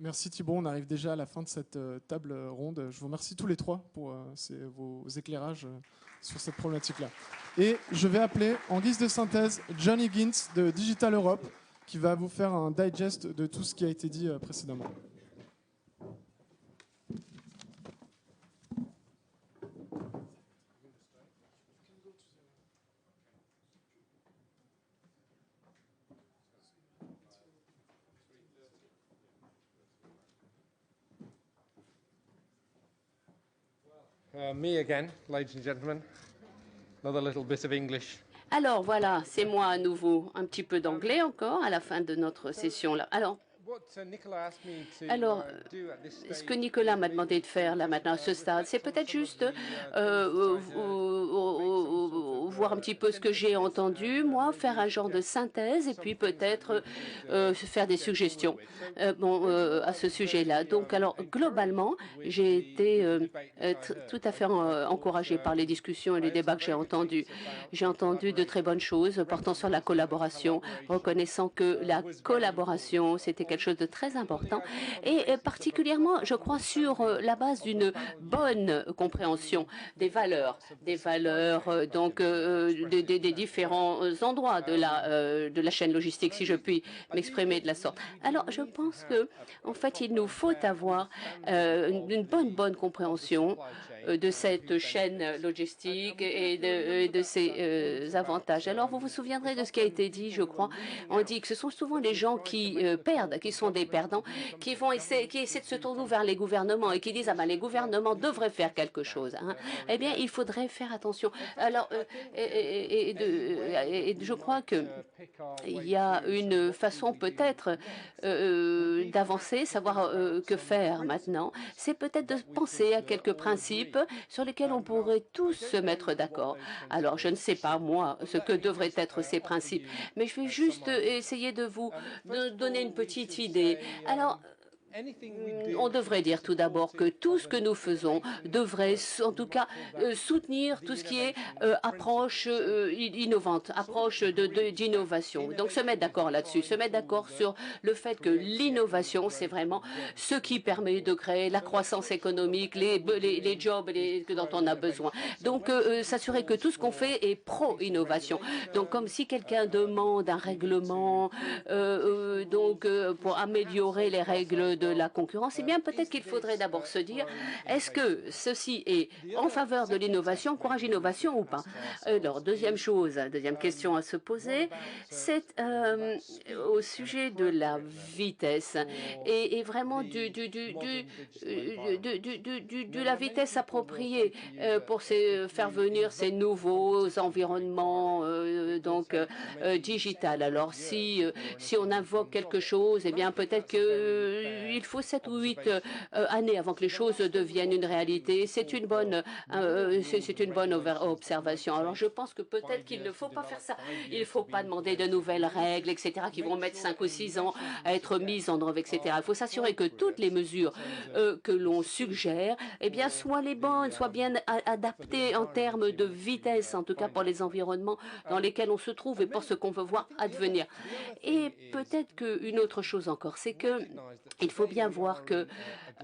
Merci Thibault, on arrive déjà à la fin de cette table ronde. Je vous remercie tous les trois pour vos éclairages sur cette problématique-là. Et je vais appeler en guise de synthèse John Higgins de Digital Europe, qui va vous faire un digest de tout ce qui a été dit précédemment. Me again, ladies and gentlemen. Another little bit of English. Alors voilà, c'est moi à nouveau, un petit peu d'anglais encore à la fin de notre session là. Alors, ce que Nicolas m'a demandé de faire là maintenant à ce stade, c'est peut-être juste voir un petit peu ce que j'ai entendu, moi, faire un genre de synthèse et puis peut-être faire des suggestions à ce sujet-là. Donc, alors, globalement, j'ai été tout à fait encouragée par les discussions et les débats que j'ai entendus. J'ai entendu de très bonnes choses portant sur la collaboration, reconnaissant que la collaboration, c'était quelque chose de très important et particulièrement, je crois, sur la base d'une bonne compréhension des valeurs donc des différents endroits de la chaîne logistique, si je puis m'exprimer de la sorte. Alors, je pense que, en fait, il nous faut avoir une bonne compréhension de cette chaîne logistique et de ses avantages. Alors, vous vous souviendrez de ce qui a été dit, je crois. On dit que ce sont souvent les gens qui perdent, qui sont des perdants, qui essaient de se tourner vers les gouvernements et qui disent « Ah ben, les gouvernements devraient faire quelque chose. Hein. » Eh bien, il faudrait faire attention. Alors, je crois qu'il y a une façon peut-être d'avancer, savoir que faire maintenant. C'est peut-être de penser à quelques principes sur lesquels on pourrait tous se mettre d'accord. Alors, je ne sais pas, moi, ce que devraient être ces principes, mais je vais juste essayer de vous donner une petite idée. Alors, on devrait dire tout d'abord que tout ce que nous faisons devrait en tout cas soutenir tout ce qui est approche innovante, approche d'innovation. Donc se mettre d'accord là-dessus, se mettre d'accord sur le fait que l'innovation, c'est vraiment ce qui permet de créer la croissance économique, les jobs dont on a besoin. Donc s'assurer que tout ce qu'on fait est pro-innovation. Donc comme si quelqu'un demande un règlement pour améliorer les règles de la concurrence, eh bien peut-être qu'il faudrait d'abord se dire est-ce que ceci est en faveur de l'innovation, encourage l'innovation ou pas. Alors deuxième question à se poser, c'est au sujet de la vitesse et vraiment de la vitesse appropriée pour faire venir ces nouveaux environnements digital. Alors si on invoque quelque chose, eh bien peut-être que il faut 7 ou 8 années avant que les choses deviennent une réalité. C'est une bonne observation. Alors je pense que peut-être qu'il ne faut pas faire ça. Il ne faut pas demander de nouvelles règles, etc., qui vont mettre 5 ou 6 ans à être mises en œuvre, etc. Il faut s'assurer que toutes les mesures que l'on suggère, eh bien, soient les bonnes, soient bien adaptées en termes de vitesse, en tout cas pour les environnements dans lesquels on se trouve et pour ce qu'on veut voir advenir. Et peut-être qu'une autre chose encore, c'est qu'il faut bien voir que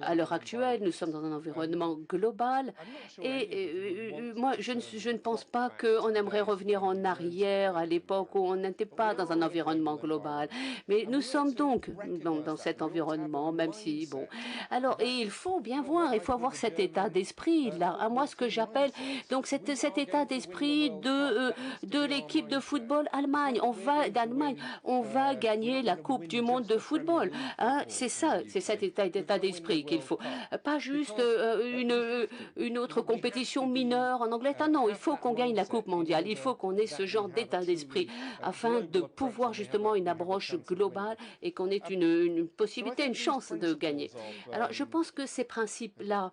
à l'heure actuelle, nous sommes dans un environnement global et moi, je ne pense pas qu'on aimerait revenir en arrière à l'époque où on n'était pas dans un environnement global. Mais nous sommes donc dans cet environnement, même si, bon. Alors, et il faut bien voir, il faut avoir cet état d'esprit, là, à moi, ce que j'appelle, donc cet état d'esprit de l'équipe de football d'Allemagne. On va gagner la Coupe du Monde de football. Hein, c'est ça, c'est cet état d'esprit qu'il faut. Pas juste une autre compétition mineure en Angleterre. Non, il faut qu'on gagne la Coupe mondiale. Il faut qu'on ait ce genre d'état d'esprit afin de pouvoir justement une approche globale et qu'on ait une possibilité, une chance de gagner. Alors, je pense que ces principes-là,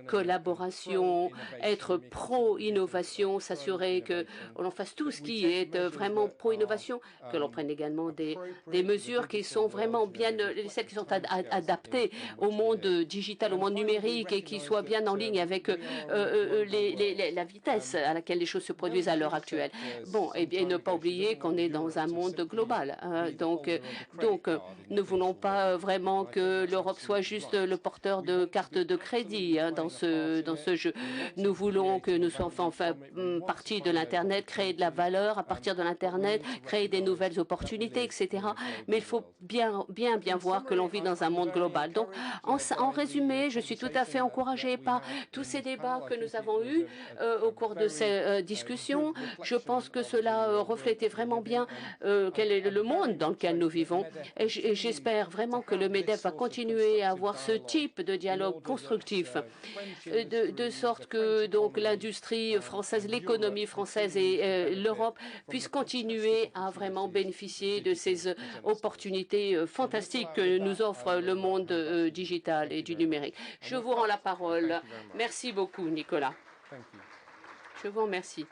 collaboration, être pro-innovation, s'assurer que l'on fasse tout ce qui est vraiment pro-innovation, que l'on prenne également des mesures qui sont vraiment bien, celles qui sont adaptées au monde digital, au monde numérique et qui soient bien en ligne avec la vitesse à laquelle les choses se produisent à l'heure actuelle. Bon, et bien ne pas oublier qu'on est dans un monde global. Donc, ne voulons pas vraiment que l'Europe soit juste le porteur de cartes de crédit dans ce jeu. Nous voulons que nous soyons enfin partie de l'Internet, créer de la valeur à partir de l'Internet, créer des nouvelles opportunités, etc. Mais il faut bien voir que l'on vit dans un monde global. Donc, en résumé, je suis tout à fait encouragée par tous ces débats que nous avons eus au cours de ces discussions. Je pense que cela reflétait vraiment bien quel est le monde dans lequel nous vivons. Et j'espère vraiment que le MEDEF va continuer à avoir ce type de dialogue constructif, de sorte que donc l'industrie française, l'économie française et l'Europe puissent continuer à vraiment bénéficier de ces opportunités fantastiques que nous offre le monde digital et du numérique. Je vous rends la parole. Merci beaucoup, Nicolas. Je vous remercie.